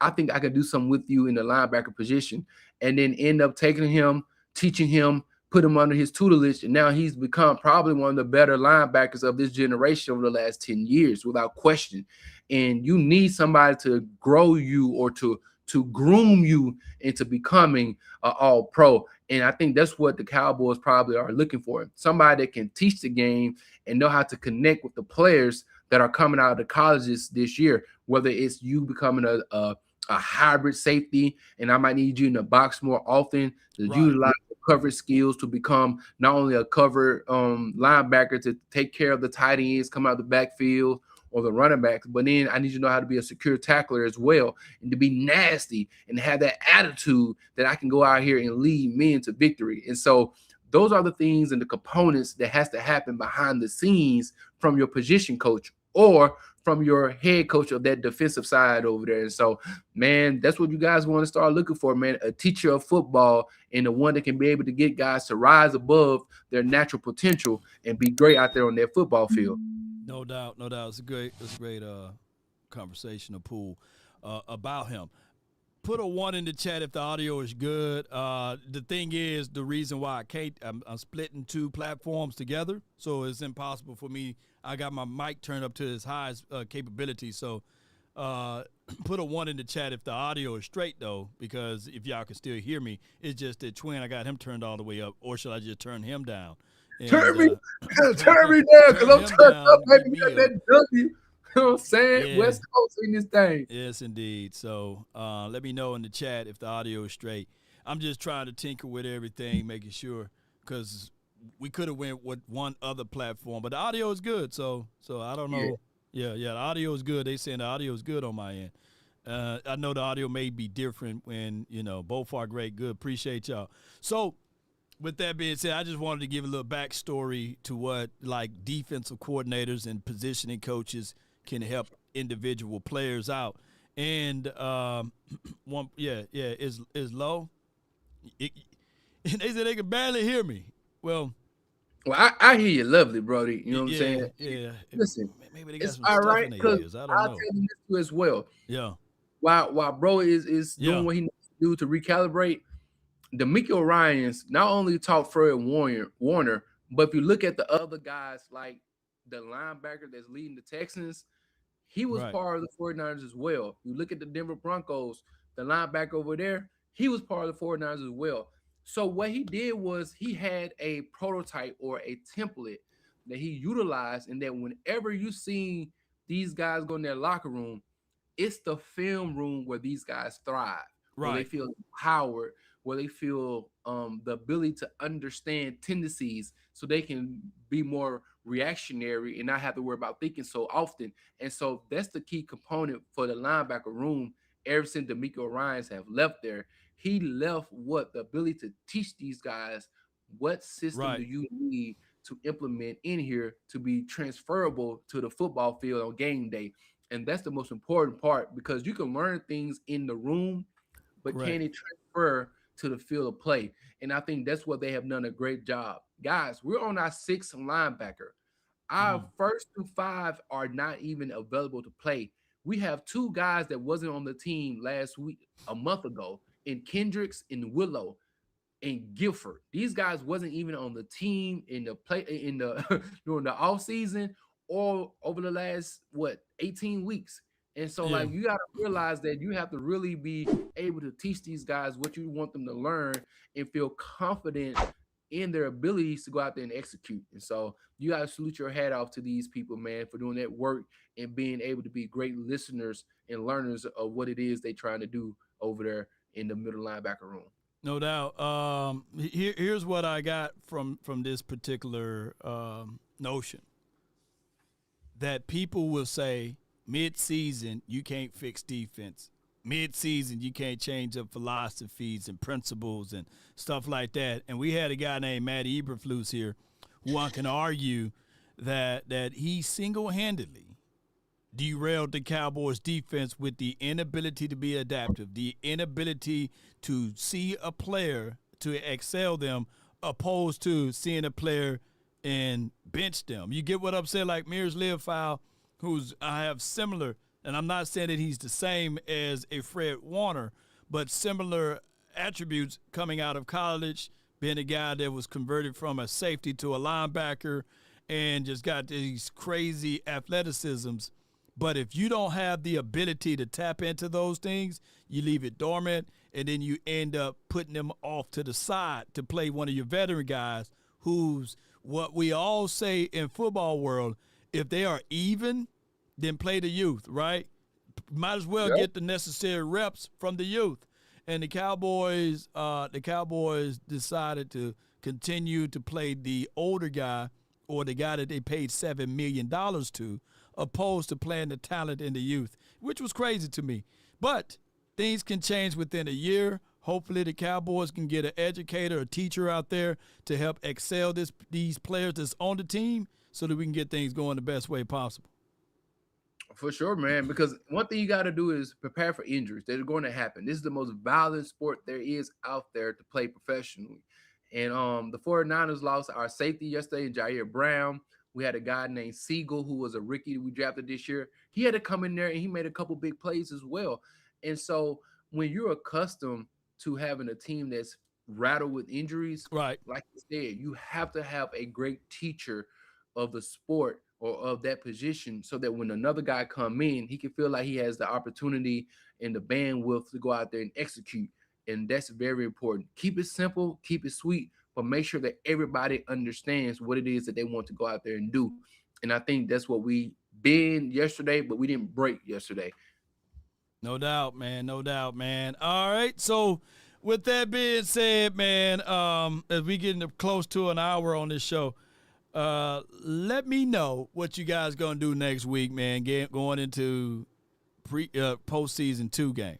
I think I can do something with you in the linebacker position. And then end up taking him, teaching him, put him under his tutelage, and now he's become probably one of the better linebackers of this generation over the last 10 years, without question. And you need somebody to grow you or to groom you into becoming an all-pro. And I think that's what the Cowboys probably are looking for. Somebody that can teach the game and know how to connect with the players that are coming out of the colleges this year, whether it's you becoming a hybrid safety, and I might need you in the box more often to utilize the coverage skills to become not only a cover linebacker to take care of the tight ends, come out of the backfield, or the running backs, but then I need you to know how to be a secure tackler as well, and to be nasty and have that attitude that I can go out here and lead men to victory. And so those are the things and the components that has to happen behind the scenes from your position coach or from your head coach of that defensive side over there. And so, man, that's what you guys want to start looking for, man, a teacher of football, and the one that can be able to get guys to rise above their natural potential and be great out there on their football field. No doubt. It's a great conversation, pool about him. Put a 1 in the chat if the audio is good. The thing is, the reason why I can't, I'm splitting 2 platforms together, so it's impossible for me. I got my mic turned up to its highest capability, so put a 1 in the chat if the audio is straight, though, because if y'all can still hear me, it's just that Twin, I got him turned all the way up, or should I just turn him down? And, turn me down, because I'm turned up, baby. We got that W. You know what I'm saying? Yeah. West Coast in this thing. Yes, indeed. So let me know in the chat if the audio is straight. I'm just trying to tinker with everything, making sure, because we could have went with one other platform, but the audio is good. So I don't know. Yeah, the audio is good. They saying the audio is good on my end. I know the audio may be different when, both are great. Good. Appreciate y'all. So with that being said, I just wanted to give a little backstory to what defensive coordinators and positioning coaches can help individual players out. And is low. They said they can barely hear me. Well, I hear you lovely, Brody. You know what I'm saying? Yeah. Listen, maybe they got it's some all stuff right, in their because ears. I I'll don't know. tell you this too as well. Yeah. While bro is doing what he needs to do to recalibrate, D'Amico Ryans not only taught Fred Warner, but if you look at the other guys, like the linebacker that's leading the Texans, he was part of the 49ers as well. You look at the Denver Broncos, the linebacker over there, he was part of the 49ers as well. So what he did was he had a prototype or a template that he utilized, and that whenever you see these guys go in their locker room, it's the film room where these guys thrive, where they feel empowered, where they feel the ability to understand tendencies so they can be more reactionary and not have to worry about thinking so often. And so that's the key component for the linebacker room. Ever since D'Amico Ryans have left there, he left the ability to teach these guys what system do you need to implement in here to be transferable to the football field on game day. And that's the most important part, because you can learn things in the room, but can it transfer to the field of play. And I think that's what they have done a great job. Guys, we're on our 6th linebacker. Our first 5 are not even available to play. We have 2 guys that wasn't on the team last week, a month ago, in Kendricks and Willow and Guilford. These guys wasn't even on the team in the play in the during the off season or over the last 18 weeks. And so like you got to realize that you have to really be able to teach these guys what you want them to learn and feel confident in their abilities to go out there and execute. And so you got to salute your hat off to these people, man, for doing that work and being able to be great listeners and learners of what it is they're trying to do over there in the middle linebacker room. No doubt. Here's what I got from this particular notion. That people will say mid-season you can't fix defense. Mid-season you can't change up philosophies and principles and stuff like that. And we had a guy named Matt Eberflus here who I can argue that he single-handedly derailed the Cowboys defense with the inability to be adaptive, the inability to see a player to excel them opposed to seeing a player and bench them. You get what I'm saying? Like Mears Leofow, I have similar, and I'm not saying that he's the same as a Fred Warner, but similar attributes coming out of college, being a guy that was converted from a safety to a linebacker and just got these crazy athleticisms. But if you don't have the ability to tap into those things, you leave it dormant, and then you end up putting them off to the side to play one of your veteran guys who's what we all say in football world, if they are even, then play the youth, right? Might as well get the necessary reps from the youth. And the Cowboys decided to continue to play the older guy or the guy that they paid $7 million to, opposed to playing the talent in the youth, which was crazy to me. But things can change within a year. Hopefully the Cowboys can get an educator, a teacher out there to help excel these players that's on the team so that we can get things going the best way possible. For sure, man, because one thing you got to do is prepare for injuries that are going to happen. This is the most violent sport there is out there to play professionally. And the 49ers lost our safety yesterday, Jair Brown. We had a guy named Siegel who was a rookie we drafted this year. He had to come in there and he made a couple big plays as well. And so when you're accustomed to having a team that's rattled with injuries, right, like you said, you have to have a great teacher of the sport or of that position so that when another guy come in, he can feel like he has the opportunity and the bandwidth to go out there and execute. And that's very important. Keep it simple, keep it sweet, but make sure that everybody understands what it is that they want to go out there and do. And I think that's what we been yesterday, but we didn't break yesterday. No doubt, man. No doubt, man. All right. So with that being said, man, as we getting close to an hour on this show, let me know what you guys going to do next week, man, going into postseason 2 game.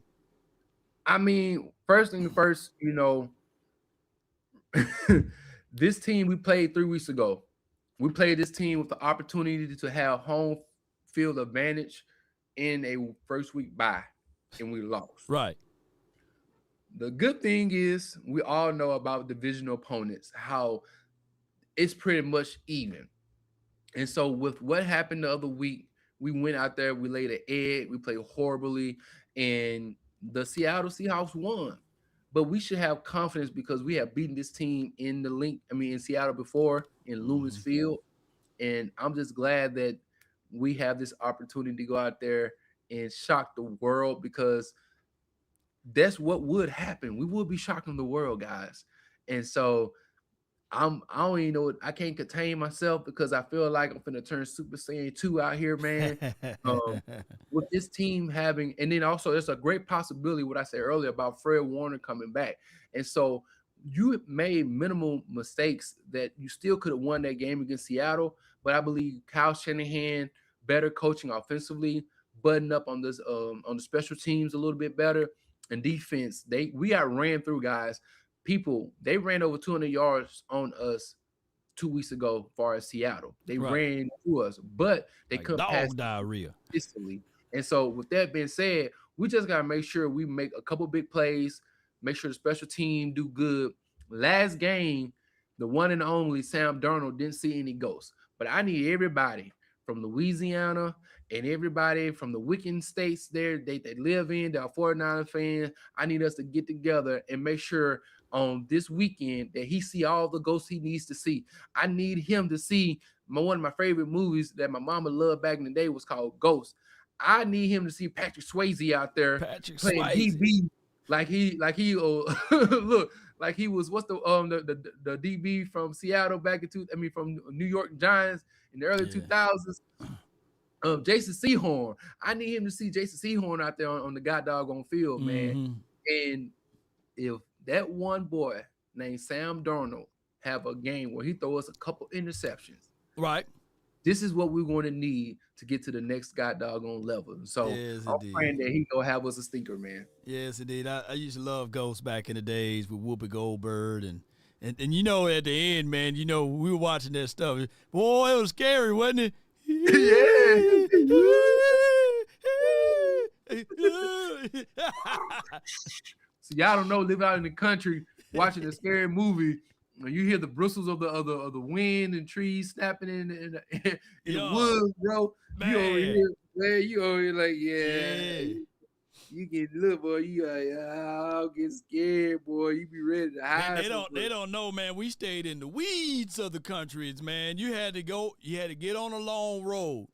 I mean, first thing first, this team we played 3 weeks ago. We played this team with the opportunity to have home field advantage in a first week bye, and we lost. Right. The good thing is we all know about divisional opponents, how it's pretty much even. And so with what happened the other week, we went out there, we laid an egg, we played horribly, and the Seattle Seahawks won. But we should have confidence because we have beaten this team in Seattle before, in Loomis Field. And I'm just glad that we have this opportunity to go out there and shock the world, because that's what would happen. We would be shocking the world, guys. And so I don't even know. I can't contain myself because I feel like I'm finna turn Super Saiyan 2 out here, man. With this team having, and then also there's a great possibility, what I said earlier about Fred Warner coming back. And so you made minimal mistakes that you still could have won that game against Seattle. But I believe Kyle Shanahan, better coaching offensively, button up on this on the special teams a little bit better, and defense. We got ran through, guys. People, they ran over 200 yards on us 2 weeks ago as far as Seattle. They ran through us, but they like couldn't pass diarrhea instantly. And so with that being said, we just got to make sure we make a couple big plays, Make sure the special team do good. Last game, the one and only Sam Darnold didn't see any ghosts. But I need everybody from Louisiana and everybody from the Wiccan states there they live in, that are 49er fans. I need us to get together and make sure on this weekend that he see all the ghosts he needs to see. I need him to see one of my favorite movies that my mama loved back in the day was called Ghost. I need him to see Patrick Swayze out there playing DB like he look like he was what's the DB from Seattle back in from New York Giants in the early 2000s. Jason Sehorn. I need him to see Jason Sehorn out there on the goddamn field, man. And if that one boy named Sam Darnold have a game where he throw us a couple interceptions, right? This is what we're going to need to get to the next goddamn level. So I'm praying that he gonna have us a stinker, man. Yes, indeed. I used to love Ghosts back in the days with Whoopi Goldberg and you know at the end, man, you know we were watching that stuff. Boy, it was scary, wasn't it? So y'all don't know, living out in the country, watching a scary movie, you hear the bristles of the wind and trees snapping in the woods, bro. Man. You over here like, you get little boy, you like, I'll get scared, boy. You be ready to hide. They don't know, man. We stayed in the weeds of the countries, man. You had to get on a long road,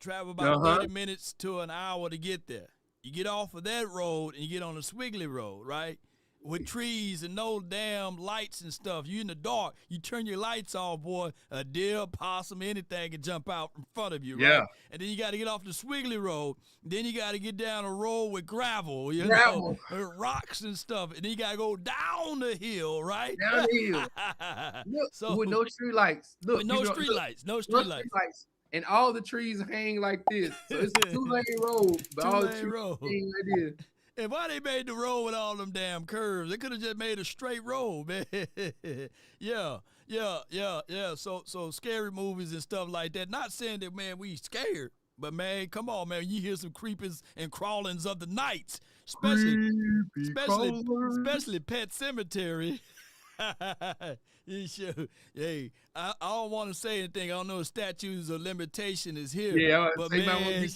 travel about 30 minutes to an hour to get there. You get off of that road and you get on a squiggly road, right? With trees and no damn lights and stuff. You in the dark. You turn your lights off, boy. A deer, possum, anything can jump out in front of you, right? Yeah. And then you got to get off the squiggly road. Then you got to get down a road with gravel, you know, rocks and stuff. And then you got to go down the hill, right? Down the hill. Look, so, with no street lights. Look, no street lights. No street lights. And all the trees hang like this. So it's a 2-lane road. But all the trees hang like this. And why they made the road with all them damn curves? They could have just made a straight road, man. Yeah. So scary movies and stuff like that. Not saying that, man, we scared. But, man, come on, man. You hear some creepings and crawlings of the nights. Especially Pet Cemetery. Hey, I don't want to say anything. I don't know if statutes of limitation is here. Yeah, but man,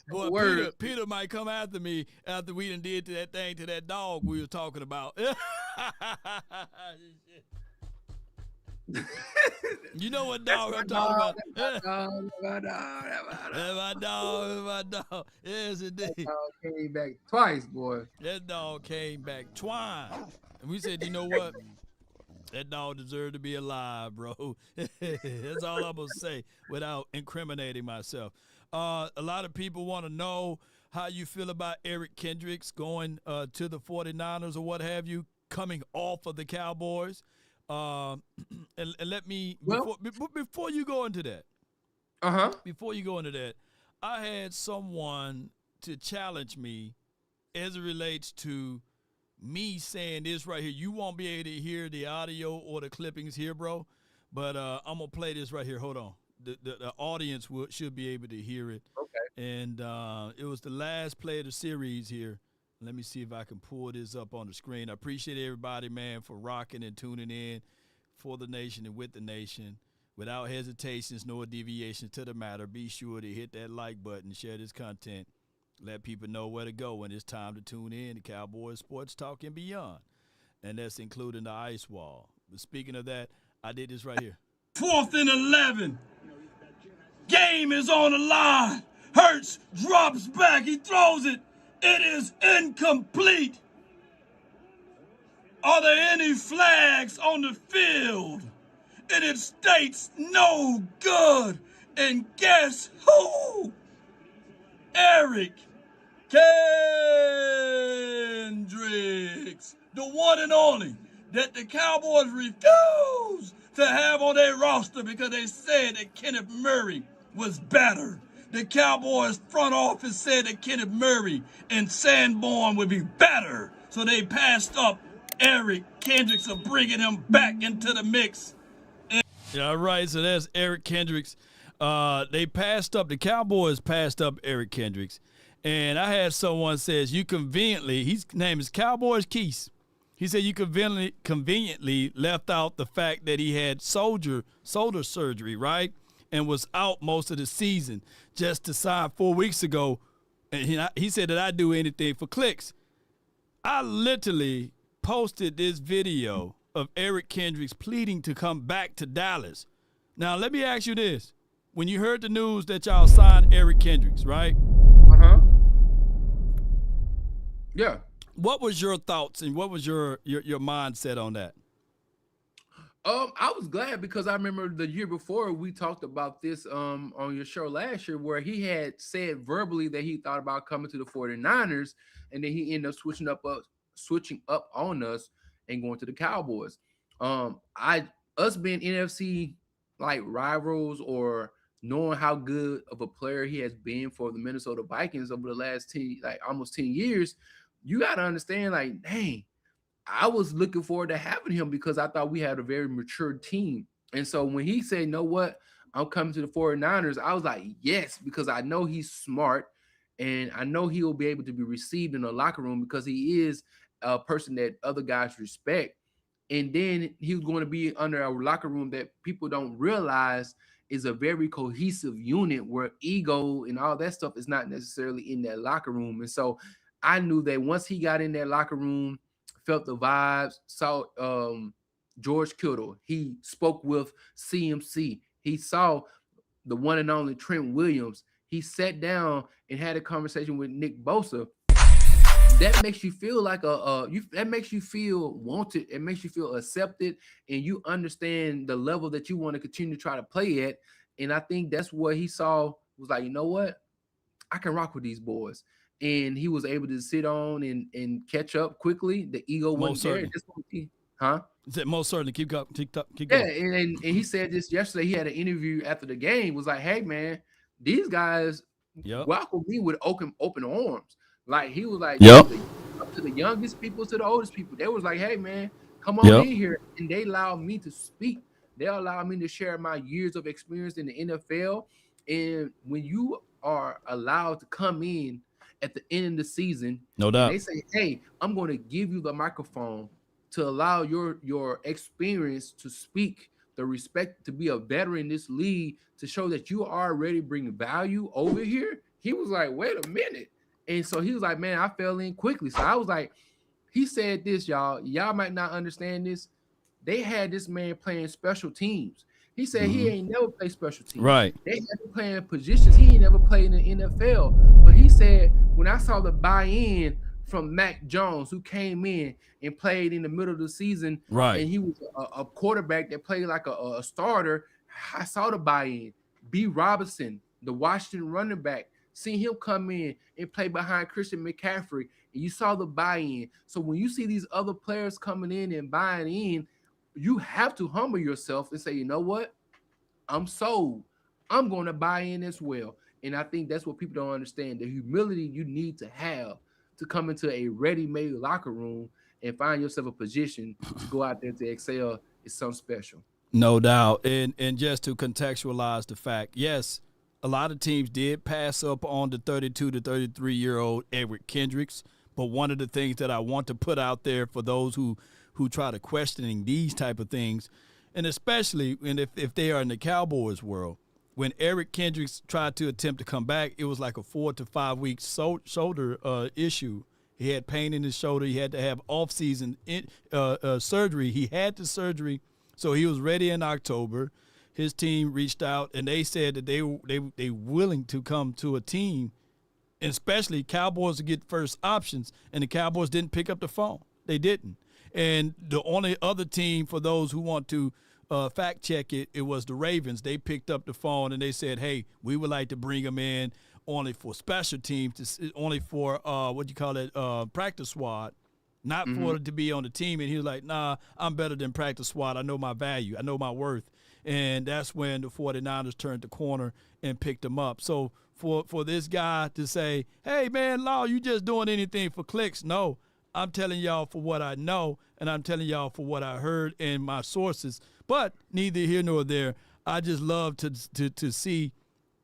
boy, Peter might come after me after we done did that thing to that dog we were talking about. You know what dog I'm talking about? My dog. Yes, indeed. That dog came back twice, boy. That dog came back twice. And we said, you know what? That dog deserved to be alive, bro. That's all I'm going to say without incriminating myself. A lot of people want to know how you feel about Eric Kendricks going to the 49ers or what have you, coming off of the Cowboys. And let me, before you go into that, before you go into that, I had someone to challenge me as it relates to me saying this right here. You won't be able to hear the audio or the clippings here, bro, but I'm going to play this right here. Hold on. The audience should be able to hear it. Okay. And it was the last play of the series here. Let me see if I can pull this up on the screen. I appreciate everybody, man, for rocking and tuning in for the nation and with the nation. Without hesitations nor deviations to the matter, be sure to hit that like button, share this content. Let people know where to go when it's time to tune in to Cowboys Sports Talk and beyond. And that's including the ice wall. But speaking of that, I did this right here. 4th and 11. Game is on the line. Hurts drops back. He throws it. It is incomplete. Are there any flags on the field? And it states no good. And guess who? Eric Kendricks, the one and only that the Cowboys refused to have on their roster because they said that Kenneth Murray was better. The Cowboys front office said that Kenneth Murray and Sanborn would be better, so they passed up Eric Kendricks of bringing him back into the mix. All right, so that's Eric Kendricks. The Cowboys passed up Eric Kendricks. And I had someone says, you conveniently, his name is Cowboys Keys. He said you conveniently left out the fact that he had shoulder surgery, right? And was out most of the season just to sign 4 weeks ago. And he said that I do anything for clicks. I literally posted this video of Eric Kendricks pleading to come back to Dallas. Now, let me ask you this. When you heard the news that y'all signed Eric Kendricks, right? Yeah. What was your thoughts and what was your mindset on that? I was glad because I remember the year before we talked about this on your show last year where he had said verbally that he thought about coming to the 49ers and then he ended up switching up on us and going to the Cowboys. Us being NFC like rivals or knowing how good of a player he has been for the Minnesota Vikings over the last almost 10 years, you got to understand, like, dang, I was looking forward to having him because I thought we had a very mature team. And so when he said, you know what, I'm coming to the 49ers, I was like, yes, because I know he's smart and I know he will be able to be received in the locker room because he is a person that other guys respect. And then he was going to be under a locker room that people don't realize is a very cohesive unit where ego and all that stuff is not necessarily in that locker room. And so I knew that once he got in that locker room, felt the vibes, saw George Kittle, he spoke with CMC, he saw the one and only Trent Williams, he sat down and had a conversation with Nick Bosa. That makes you feel like that makes you feel wanted. It makes you feel accepted, and you understand the level that you want to continue to try to play at. And I think that's what he saw was like, you know what, I can rock with these boys. And he was able to sit on and catch up quickly. The ego wasn't there. Huh? Most certainly. Keep going. Yeah, and he said this yesterday. He had an interview after the game. Was like, hey man, these guys welcome me with open arms. Like he was like, up to the youngest people to the oldest people. They was like, hey man, come on in here. And they allowed me to speak. They allowed me to share my years of experience in the NFL. And when you are allowed to come in at the end of the season, no doubt, they say, hey, I'm going to give you the microphone to allow your experience to speak, the respect to be a veteran in this league, to show that you are already bringing value over here. He was like, wait a minute. And so he was like, man, I fell in quickly. So I was like, he said this, y'all might not understand this. They had this man playing special teams. He said he ain't never played special teams. Right. They had him playing positions he ain't never played in the NFL. But he said, when I saw the buy-in from Mac Jones, who came in and played in the middle of the season, right, and he was a quarterback that played like a starter, I saw the buy-in. B. Robinson, the Washington running back, seen him come in and play behind Christian McCaffrey, and you saw the buy-in. So when you see these other players coming in and buying in, you have to humble yourself and say, you know what? I'm sold. I'm going to buy in as well. And I think that's what people don't understand. The humility you need to have to come into a ready-made locker room and find yourself a position to go out there to excel is something special. No doubt. And just to contextualize the fact, yes, a lot of teams did pass up on the 32 to 33-year-old Eric Kendricks. But one of the things that I want to put out there for those who try to questioning these type of things, and especially if they are in the Cowboys world, when Eric Kendricks tried to attempt to come back, it was like a 4 to 5 week shoulder issue. He had pain in his shoulder. He had to have off-season surgery. He had the surgery, so he was ready in October. His team reached out, and they said that they willing to come to a team, and especially Cowboys to get first options, and the Cowboys didn't pick up the phone. They didn't. And the only other team, for those who want to fact check it, it was the Ravens. They picked up the phone and they said, hey, we would like to bring him in only for special teams, only for practice squad, not for to be on the team. And he was like, nah, I'm better than practice squad. I know my value. I know my worth. And that's when the 49ers turned the corner and picked him up. So for this guy to say, hey, man, Law, you just doing anything for clicks? No. I'm telling y'all for what I know, and I'm telling y'all for what I heard in my sources. But neither here nor there. I just love to see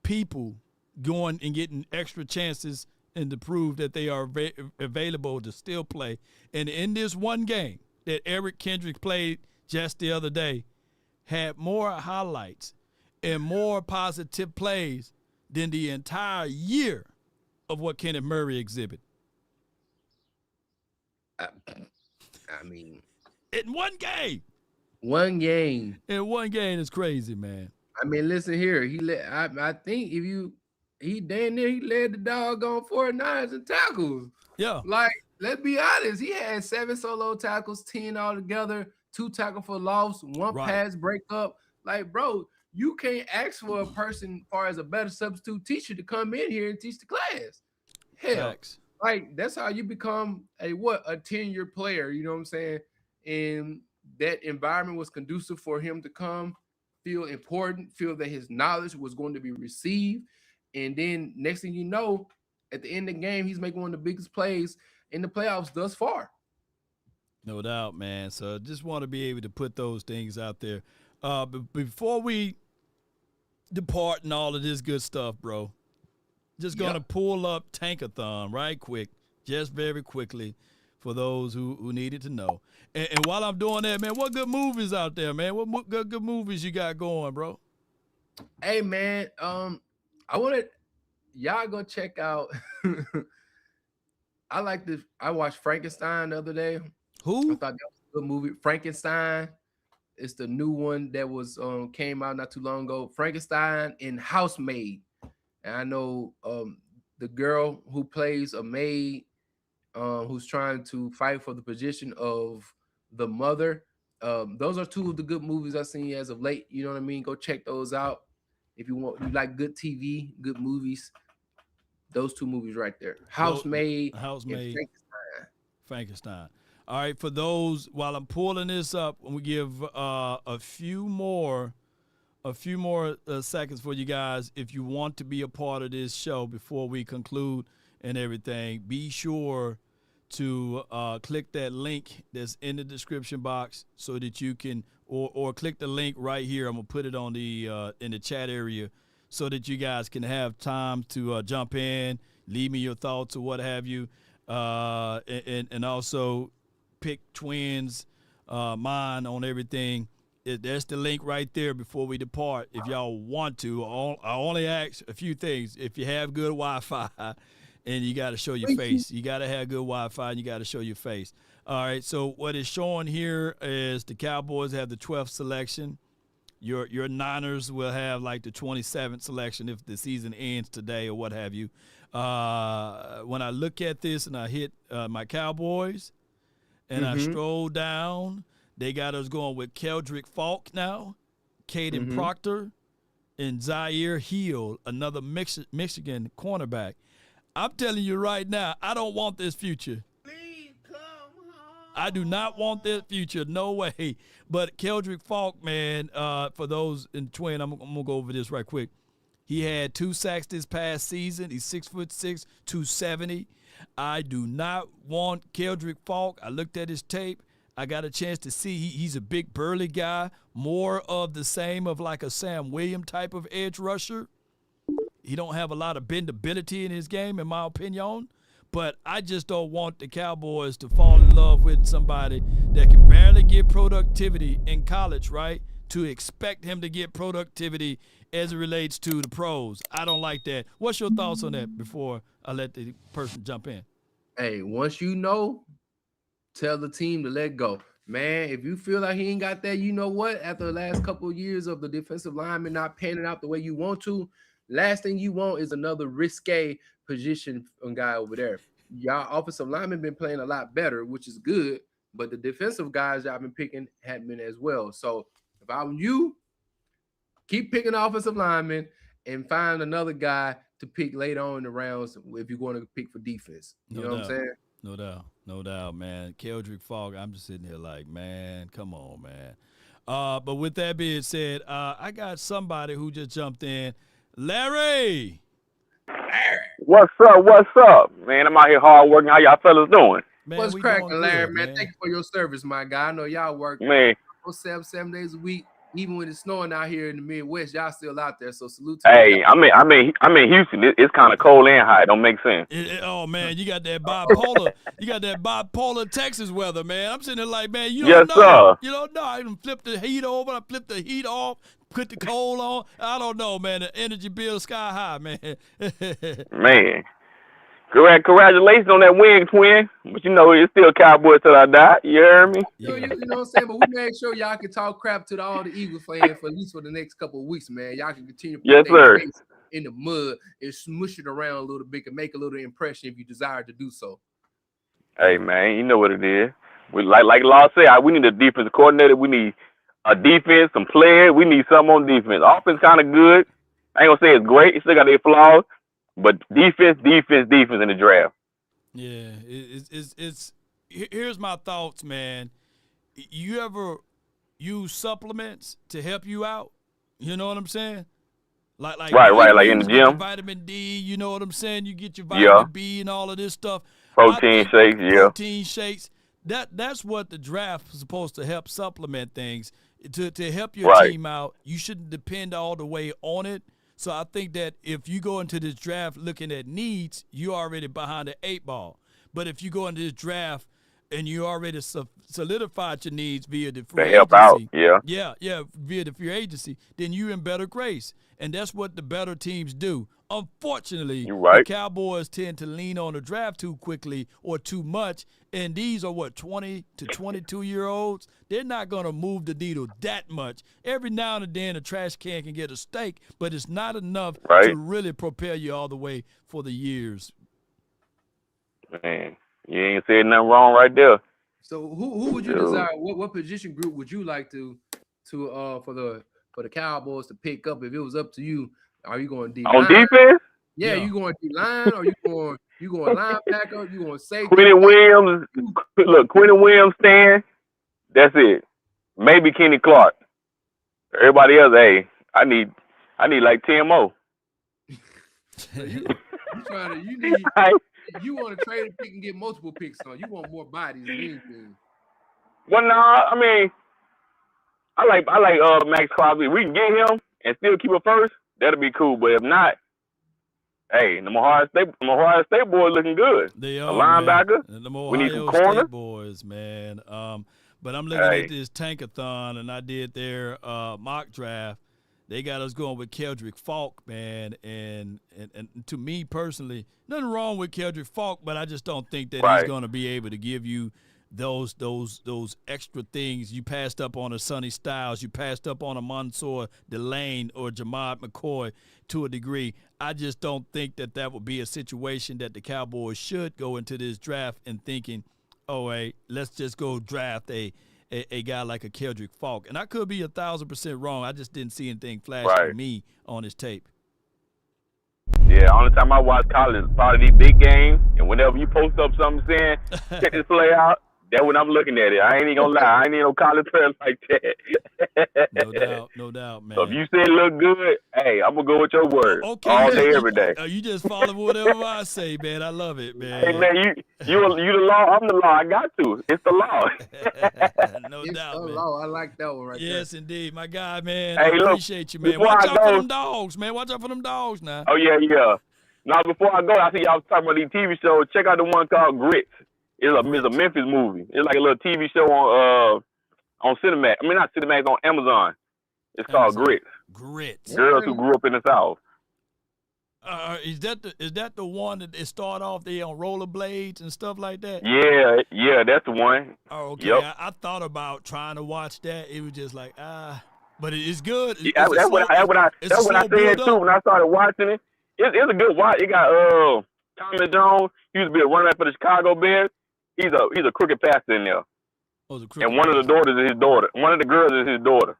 people going and getting extra chances and to prove that they are available to still play. And in this one game that Eric Kendricks played just the other day, had more highlights and more positive plays than the entire year of what Kenneth Murray exhibited. I mean, in one game. One game. In one game is crazy, man. I mean, listen here. I think he damn near he led the doggone 49ers in tackles. Yeah. Like, let's be honest. He had 7 solo tackles, 10 altogether, 2 tackle for loss, 1 pass breakup. Like, bro, you can't ask for a person as far as a better substitute teacher to come in here and teach the class. Hell, like that's how you become a 10-year player. You know what I'm saying? And that environment was conducive for him to come, feel important, feel that his knowledge was going to be received. And then next thing you know, at the end of the game, he's making one of the biggest plays in the playoffs thus far. No doubt, man. So just want to be able to put those things out there. But before we depart and all of this good stuff, bro, just going to pull up Tankathon right quick, just very quickly for those who needed to know. And while I'm doing that, man, what good movies out there, man? What good movies you got going, bro? Hey, man, I wanted y'all go check out. I watched Frankenstein the other day. Who? I thought that was a good movie. Frankenstein. It's the new one that was came out not too long ago. Frankenstein and Housemaid. And I know the girl who plays a maid who's trying to fight for the position of the mother. Those are 2 of the good movies I've seen as of late. You know what I mean? Go check those out. If you like good TV, good movies, those 2 movies right there. Housemaid. And Frankenstein. All right, for those, while I'm pulling this up, we give a few more seconds for you guys. If you want to be a part of this show before we conclude and everything, be sure to click that link that's in the description box so that you can, or click the link right here. I'm gonna put it on the in the chat area so that you guys can have time to jump in, leave me your thoughts or what have you, and also pick Twins mind on everything. There's the link right there before we depart. If y'all want to, I only ask a few things. If you have good Wi-Fi and you got to show your face, you got to have good Wi-Fi and you got to show your face. All right, so what is showing here is the Cowboys have the 12th selection. Your Niners will have like the 27th selection if the season ends today or what have you. When I look at this and I hit my Cowboys and I stroll down, they got us going with Kendricks Falk now, Caden Proctor, and Zaire Hill, another Michigan cornerback. I'm telling you right now, I don't want this future. Please come home. I do not want this future. No way. But Kendricks Falk, man, for those in Twin, I'm going to go over this right quick. He had 2 sacks this past season. He's 6'6", 270. I do not want Kendricks Falk. I looked at his tape. I got a chance to see he's a big burly guy, more of the same of like a Sam Williams type of edge rusher. He don't have a lot of bendability in his game, in my opinion. But I just don't want the Cowboys to fall in love with somebody that can barely get productivity in college, right? To expect him to get productivity as it relates to the pros. I don't like that. What's your thoughts on that before I let the person jump in? Hey, once you know, tell the team to let go. Man, if you feel like he ain't got that, you know what? After the last couple of years of the defensive lineman not panning out the way you want to, last thing you want is another risque position guy over there. Y'all offensive linemen been playing a lot better, which is good, but the defensive guys y'all been picking have been as well. So if I'm you, keep picking offensive linemen and find another guy to pick later on in the rounds if you're going to pick for defense. You know what I'm saying? No doubt, man. Kendricks Falk, I'm just sitting here like, man, come on, man. But with that being said, I got somebody who just jumped in. Larry! What's up? Man, I'm out here hard working. How y'all fellas doing? Man, What's cracking, Larry, man? man? Thank you for your service, my guy. I know y'all work 7 days a week. Even when it's snowing out here in the Midwest, y'all still out there. So salute to Hey, you. I'm in Houston. It's kind of cold and hot. It don't make sense. Oh man, you got that bipolar Texas weather, man. I'm sitting there like, man, you Yes, don't know. sir. You don't know. I even flipped the heat over. I flipped the heat off. Put the cold on. I don't know, man. The energy bill sky high, man. Man, congratulations on that win, twin. But you know, it's still Cowboys till I die. You heard me? You know what I'm saying? But we made sure y'all can talk crap to all the Eagles fans for at least for the next couple of weeks, man. Y'all can continue to put Yes, their sir. face in the mud and smush it around a little bit and make a little impression if you desire to do so. Hey, man, you know what it is. We like Law said, we need a defensive coordinator. We need a defense, some players. We need something on defense. Offense kind of good. I ain't gonna say it's great. It still got their flaws, but defense in the draft. Yeah, it's. Here's my thoughts, man. You ever use supplements to help you out? You know what I'm saying? Like right, like in the gym. Vitamin D, you know what I'm saying? You get your vitamin B and all of this stuff. Protein shakes, yeah. Protein shakes. That's what the draft is supposed to help supplement things. To help your team out, you shouldn't depend all the way on it. So I think that if you go into this draft looking at needs, you're already behind the 8 ball. But if you go into this draft and you already solidified your needs via the free agency, help out, via the free agency, then you're in better grace. And that's what the better teams do. Unfortunately, the Cowboys tend to lean on the draft too quickly or too much, and these are 20 to 22-year-olds. They're not going to move the needle that much. Every now and then a trash can get a steak, but it's not enough to really prepare you all the way for the years. Man, you ain't said nothing wrong right there. So who would you desire? What position group would you like to for the Cowboys to pick up if it was up to you? Are you going D-line? On defense? Yeah, you going D-line or you going linebacker? You going safety? Quentin Williams, Stan. That's it. Maybe Kenny Clark. Everybody else, hey, I need like 10 more. You want to trade a pick and get multiple picks on. You want more bodies than anything. Well, no, I mean, I like Max Crosby. We can get him and still keep it first. That'll be cool. But if not, hey, the Ohio State boys looking good. They are, a linebacker. We need some corners. State boys, man. But I'm looking at this Tankathon, and I did their mock draft. They got us going with Kendricks Falk, man. And to me personally, nothing wrong with Kendricks Falk, but I just don't think that he's going to be able to give you those extra things. You passed up on a Sonny Styles. You passed up on a Mansour Delane or Jamad McCoy to a degree. I just don't think that would be a situation that the Cowboys should go into this draft and thinking, oh, hey, let's just go draft a guy like a Kendricks Falk. And I could be 1,000% wrong. I just didn't see anything flash to me on his tape. Yeah, only time I watch college is probably these big games. And whenever you post up something saying, check this play out, that's when I'm looking at it. I ain't even gonna lie. I ain't even no college player like that. No doubt, man. So if you say it look good, hey, I'm gonna go with your word. Okay, all day, every day. You just follow whatever I say, man. I love it, man. Hey, man, you the law. I'm the law. I got to. It's the law. No it's doubt, the man. law. I like that one right there. Yes, indeed, my guy, man. Hey, I appreciate you, man. Watch out for them dogs, man. Watch out for them dogs now. Oh yeah. Now before I go, I see y'all talking about these TV shows. Check out the one called Grits. It's a Memphis movie. It's like a little TV show on Cinemax. I mean, not Cinemax, on Amazon. It's called Grits. Girls who grew up in the South. Is that the one that it start off there on rollerblades and stuff like that? Yeah, that's the one. Oh, okay. Yep. I thought about trying to watch that. It was just like but it's good. That's what I said too when I started watching it. It's a good watch. It got Tommy Jones. He used to be a running back for the Chicago Bears. He's a crooked pastor in there. And one of the daughters is his daughter. One of the girls is his daughter.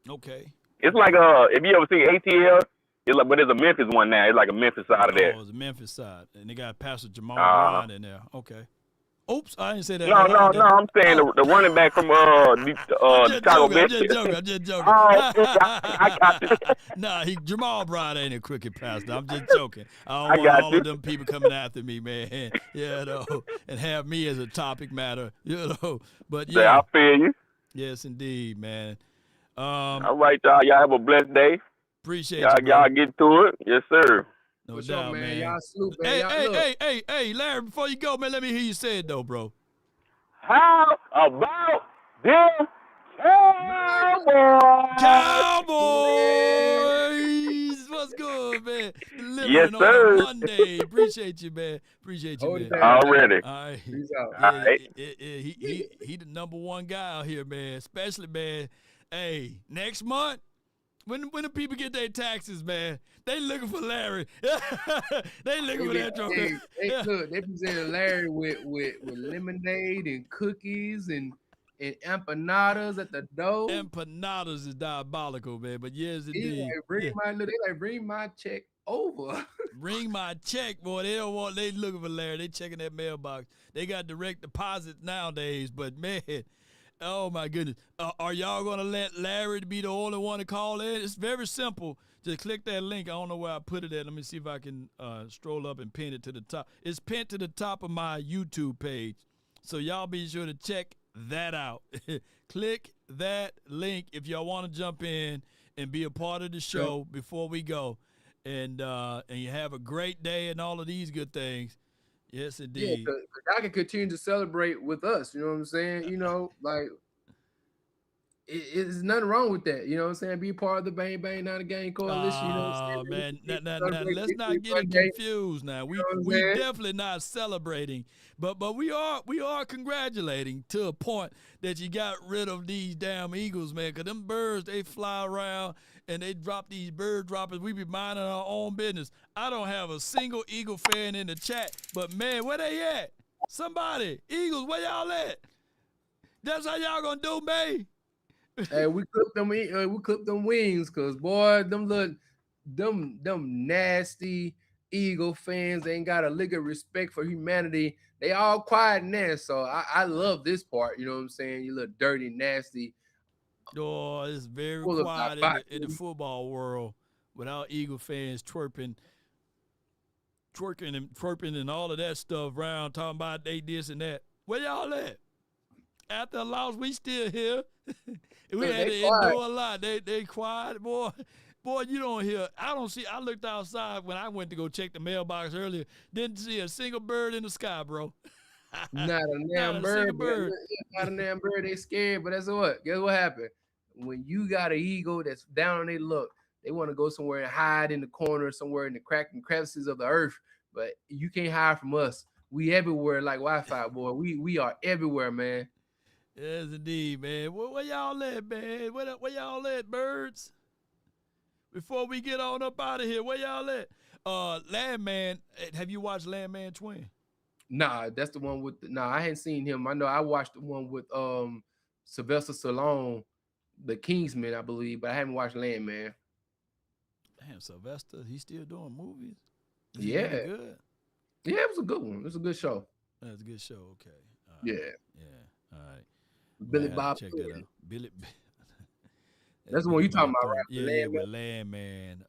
Okay. It's like if you ever see ATL, but it's a Memphis one now. It's like a Memphis side of that. Oh, it's a Memphis side. And they got Pastor Jamal Brown in there. Okay. Oops, I didn't say that. No, I'm saying the running back from Chicago Bears. I'm just joking. I got you. Nah, Jamal Brown ain't a crooked pastor. I'm just joking. I don't want all of them people coming after me, man. And have me as a topic matter, But yeah. I feel you. Yes, indeed, man. All right, y'all. Y'all have a blessed day. Appreciate Y'all, you, bro. y'all get to it. Yes, sir. No For sure, doubt, man. Y'all salute, man. Hey, Y'all, hey, Larry, before you go, man, let me hear you say it, though, bro. How about them Cowboys? Cowboys! What's good, man? Yes, Delivering on a sir. Monday. Appreciate you, man. Appreciate you, Hold man. it down. Already. All right. Peace out. All right. He the number one guy out here, man. Especially, man. Hey, next month, when the people get their taxes, man, they looking for Larry. They looking for that joker. Look, they presented Larry with lemonade and cookies and empanadas at the door. Empanadas is diabolical, man. But yes, He indeed. like, bring my check over. Bring my check, boy. They don't want. They looking for Larry. They checking that mailbox. They got direct deposit nowadays, but man, oh my goodness, are y'all gonna let Larry be the only one to call in? It's very simple. Just click that link. I don't know where I put it at. Let me see if I can stroll up and pin it to the top. It's pinned to the top of my YouTube page, so y'all be sure to check that out. Click that link if y'all want to jump in and be a part of the show before we go. And you have a great day and all of these good things. Yes, indeed. Yeah, because I can continue to celebrate with us. You know what I'm saying? You know, like it's nothing wrong with that. You know what I'm saying? Be part of the Bang Bang Not a Game Coalition. You know what I'm saying? Man, now, let's not get it confused. Now we definitely not celebrating, but we are congratulating to a point that you got rid of these damn Eagles, man. Cause them birds, they fly around and they drop these bird droppers. We be minding our own business. I don't have a single Eagle fan in the chat, but man, where they at? Somebody, Eagles, where y'all at? That's how y'all gonna do, man. Hey, we clipped them wings, cause boy, them nasty Eagle fans ain't got a lick of respect for humanity. They all quiet in there, so I love this part. You know what I'm saying? You look dirty, nasty. Oh, it's very quiet in the football world without Eagle fans twerking and all of that stuff around, talking about they this and that. Where y'all at? After a loss, we still here. We had to endure a lot. They quiet, boy. Boy, you don't hear. I looked outside when I went to go check the mailbox earlier. Didn't see a single bird in the sky, bro. Not a damn bird. Not a damn bird. They scared, but that's what. Guess what happened? When you got an eagle that's down on their luck, they want to go somewhere and hide in the corner, somewhere in the cracks and crevices of the earth. But you can't hide from us. We everywhere like Wi-Fi, boy. We are everywhere, man. Yes, indeed, man. Where y'all at, man? Where y'all at, birds? Before we get on up out of here, where y'all at? Landman, have you watched Landman Twin? Nah, that's the one with. I hadn't seen him. I know I watched the one with Sylvester Stallone, the Kingsman, I believe, but I haven't watched Landman. Damn, Sylvester, he's still doing movies? Is yeah. Really good? Yeah, it was a good one. It was a good show. That's a good show. Okay. Yeah. All right. Billy Bob. Check that out. Billy. That's the one you talking about, right? Yeah, with Landman.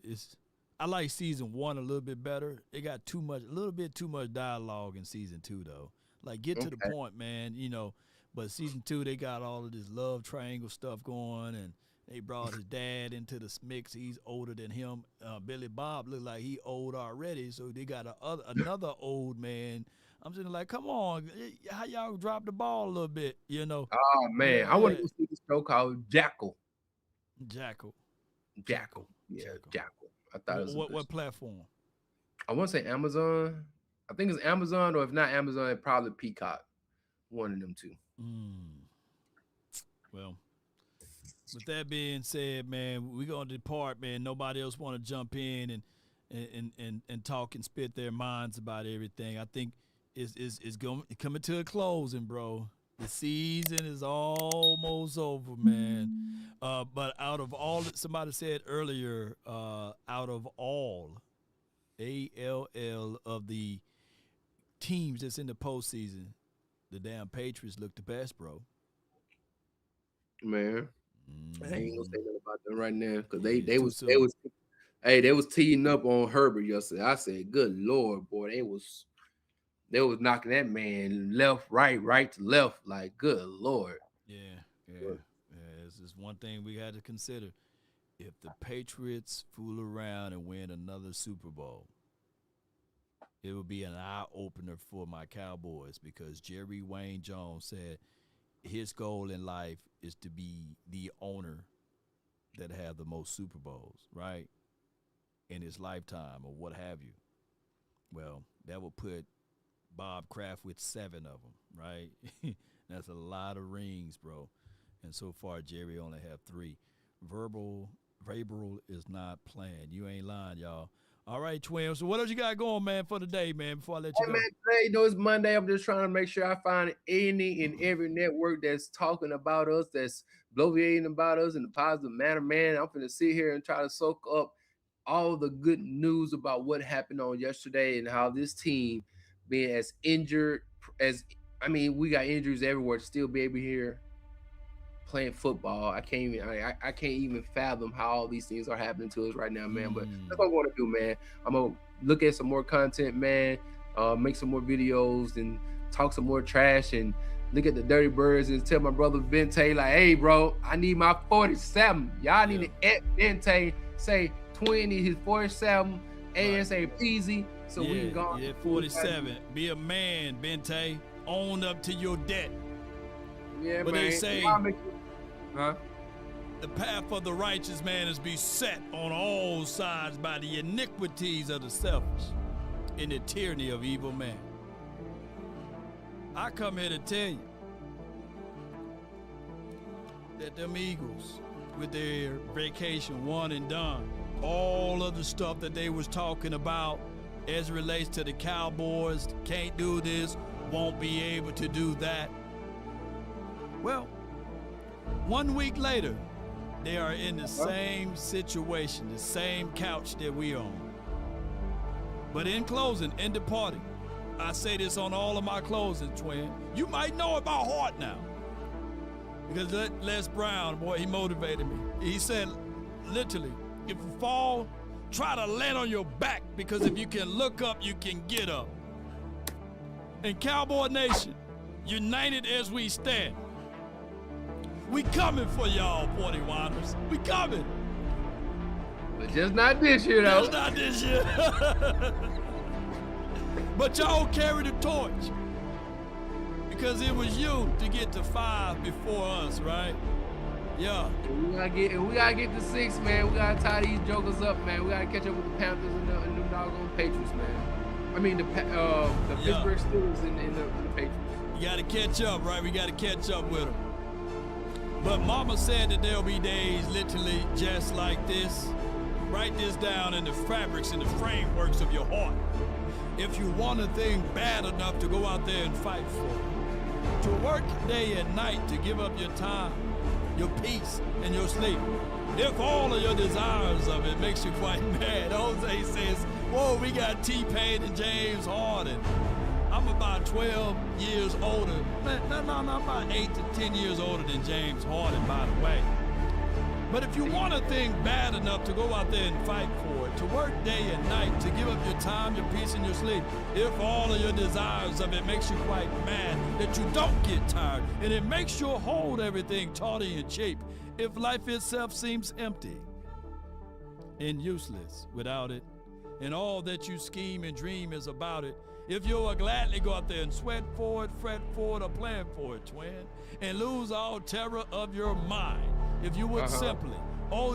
It's. I like season 1 a little bit better. It got a little bit too much dialogue in season 2 though. Like get to the point, man. You know. But season 2, they got all of this love triangle stuff going, and they brought his dad into the mix. He's older than him. Billy Bob looked like he old already, so they got another old man. I'm just like, come on, how y'all drop the ball a little bit, you know? Oh man, I want to go see this show called Jackal. Jackal. Yeah, Jackal. I thought it was what platform? I want to say Amazon. I think it's Amazon, or if not Amazon, it's probably Peacock. One of them two. Well, with that being said, man, we're gonna depart, man. Nobody else want to jump in and talk and spit their minds about everything. I think it's coming to a closing, bro. The season is almost over, man. But out of all, somebody said earlier, out of all, ALL of the teams that's in the postseason, the damn Patriots look the best, bro. Man, I ain't gonna say nothing about them right now because they was teeing up on Herbert yesterday. I said, good Lord, boy, they was knocking that man left, right to left, like good Lord. Yeah. this is one thing we had to consider. If the Patriots fool around and win another Super Bowl, it will be an eye-opener for my Cowboys, because Jerry Wayne Jones said his goal in life is to be the owner that have the most Super Bowls, right, in his lifetime or what have you. Well, that will put Bob Kraft with 7 of them, right? That's a lot of rings, bro. And so far, Jerry only have 3. Vrabel is not playing. You ain't lying, y'all. All right, Twin. So what else you got going, man, for the day, man, before I let you go? Man, today, it's Monday. I'm just trying to make sure I find any and every network that's talking about us, that's bloviating about us in a positive manner, man. I'm going to sit here and try to soak up all the good news about what happened on yesterday and how this team being as injured as, we got injuries everywhere to still be able here playing football. I can't even fathom how all these things are happening to us right now, man. But that's what I'm going to do, man. I'm going to look at some more content, man, make some more videos and talk some more trash and look at the Dirty Birds and tell my brother Bente, like, hey, bro, I need my 47. Y'all need to at Bente say 20, his 47, ASAP, so we can go. Yeah, 47. Be a man, Bente. Own up to your debt. Yeah, but man. They say the path of the righteous man is beset on all sides by the iniquities of the selfish and the tyranny of evil man. I come here to tell you that them Eagles, with their vacation one and done, all of the stuff that they was talking about as it relates to the Cowboys, can't do this, won't be able to do that. Well, 1 week later, they are in the same situation, the same couch that we on. But in closing, in departing, I say this on all of my closing, Twin. You might know about heart now. Because Les Brown, boy, he motivated me. He said, literally, if you fall, try to land on your back, because if you can look up, you can get up. And Cowboy Nation, united as we stand, we coming for y'all, 41ers. We coming. But just not this year, though. Just not this year. But y'all carry the torch, because it was you to get to 5 before us, right? Yeah. We gotta get to 6, man. We gotta tie these jokers up, man. We gotta catch up with the Panthers and the doggone Patriots, man. I mean the Pittsburgh Steelers and the Patriots. You gotta catch up, right? We gotta catch up with them. But Mama said that there'll be days literally just like this. Write this down in the fabrics and the frameworks of your heart. If you want a thing bad enough to go out there and fight for it, to work day and night to give up your time, your peace, and your sleep. If all of your desires of it makes you quite mad, Jose says, whoa, we got T-Pain and James Harden. I'm about 12 years older. No, about 8 to 10 years older than James Harden, by the way. But if you want a thing bad enough to go out there and fight for it, to work day and night, to give up your time, your peace, and your sleep, if all of your desires of it makes you quite mad that you don't get tired, and it makes you hold everything tawdry and cheap, if life itself seems empty and useless without it, and all that you scheme and dream is about it, if you will gladly go out there and sweat for it, fret for it, or plan for it, twin, and lose all terror of your mind, if you would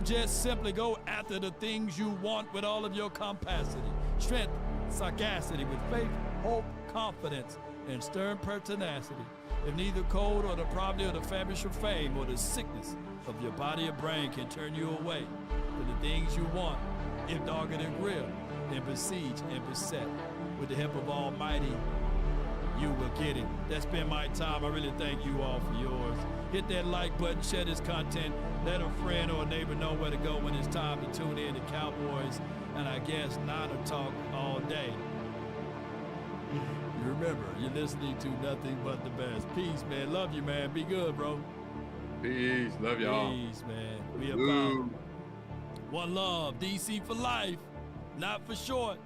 just simply go after the things you want with all of your capacity, strength, sagacity, with faith, hope, confidence, and stern pertinacity, if neither cold or the poverty or the famish of fame or the sickness of your body or brain can turn you away from the things you want, if dogged and grilled, then besiege and beset. With the help of Almighty, you will get it. That's been my time. I really thank you all for yours. Hit that like button, share this content, let a friend or a neighbor know where to go when it's time to tune in to Cowboys and I guess Niner Talk all day. Remember, you're listening to nothing but the best. Peace, man. Love you, man. Be good, bro. Peace. Love y'all. Peace, man. We about one love. DC for life, not for short.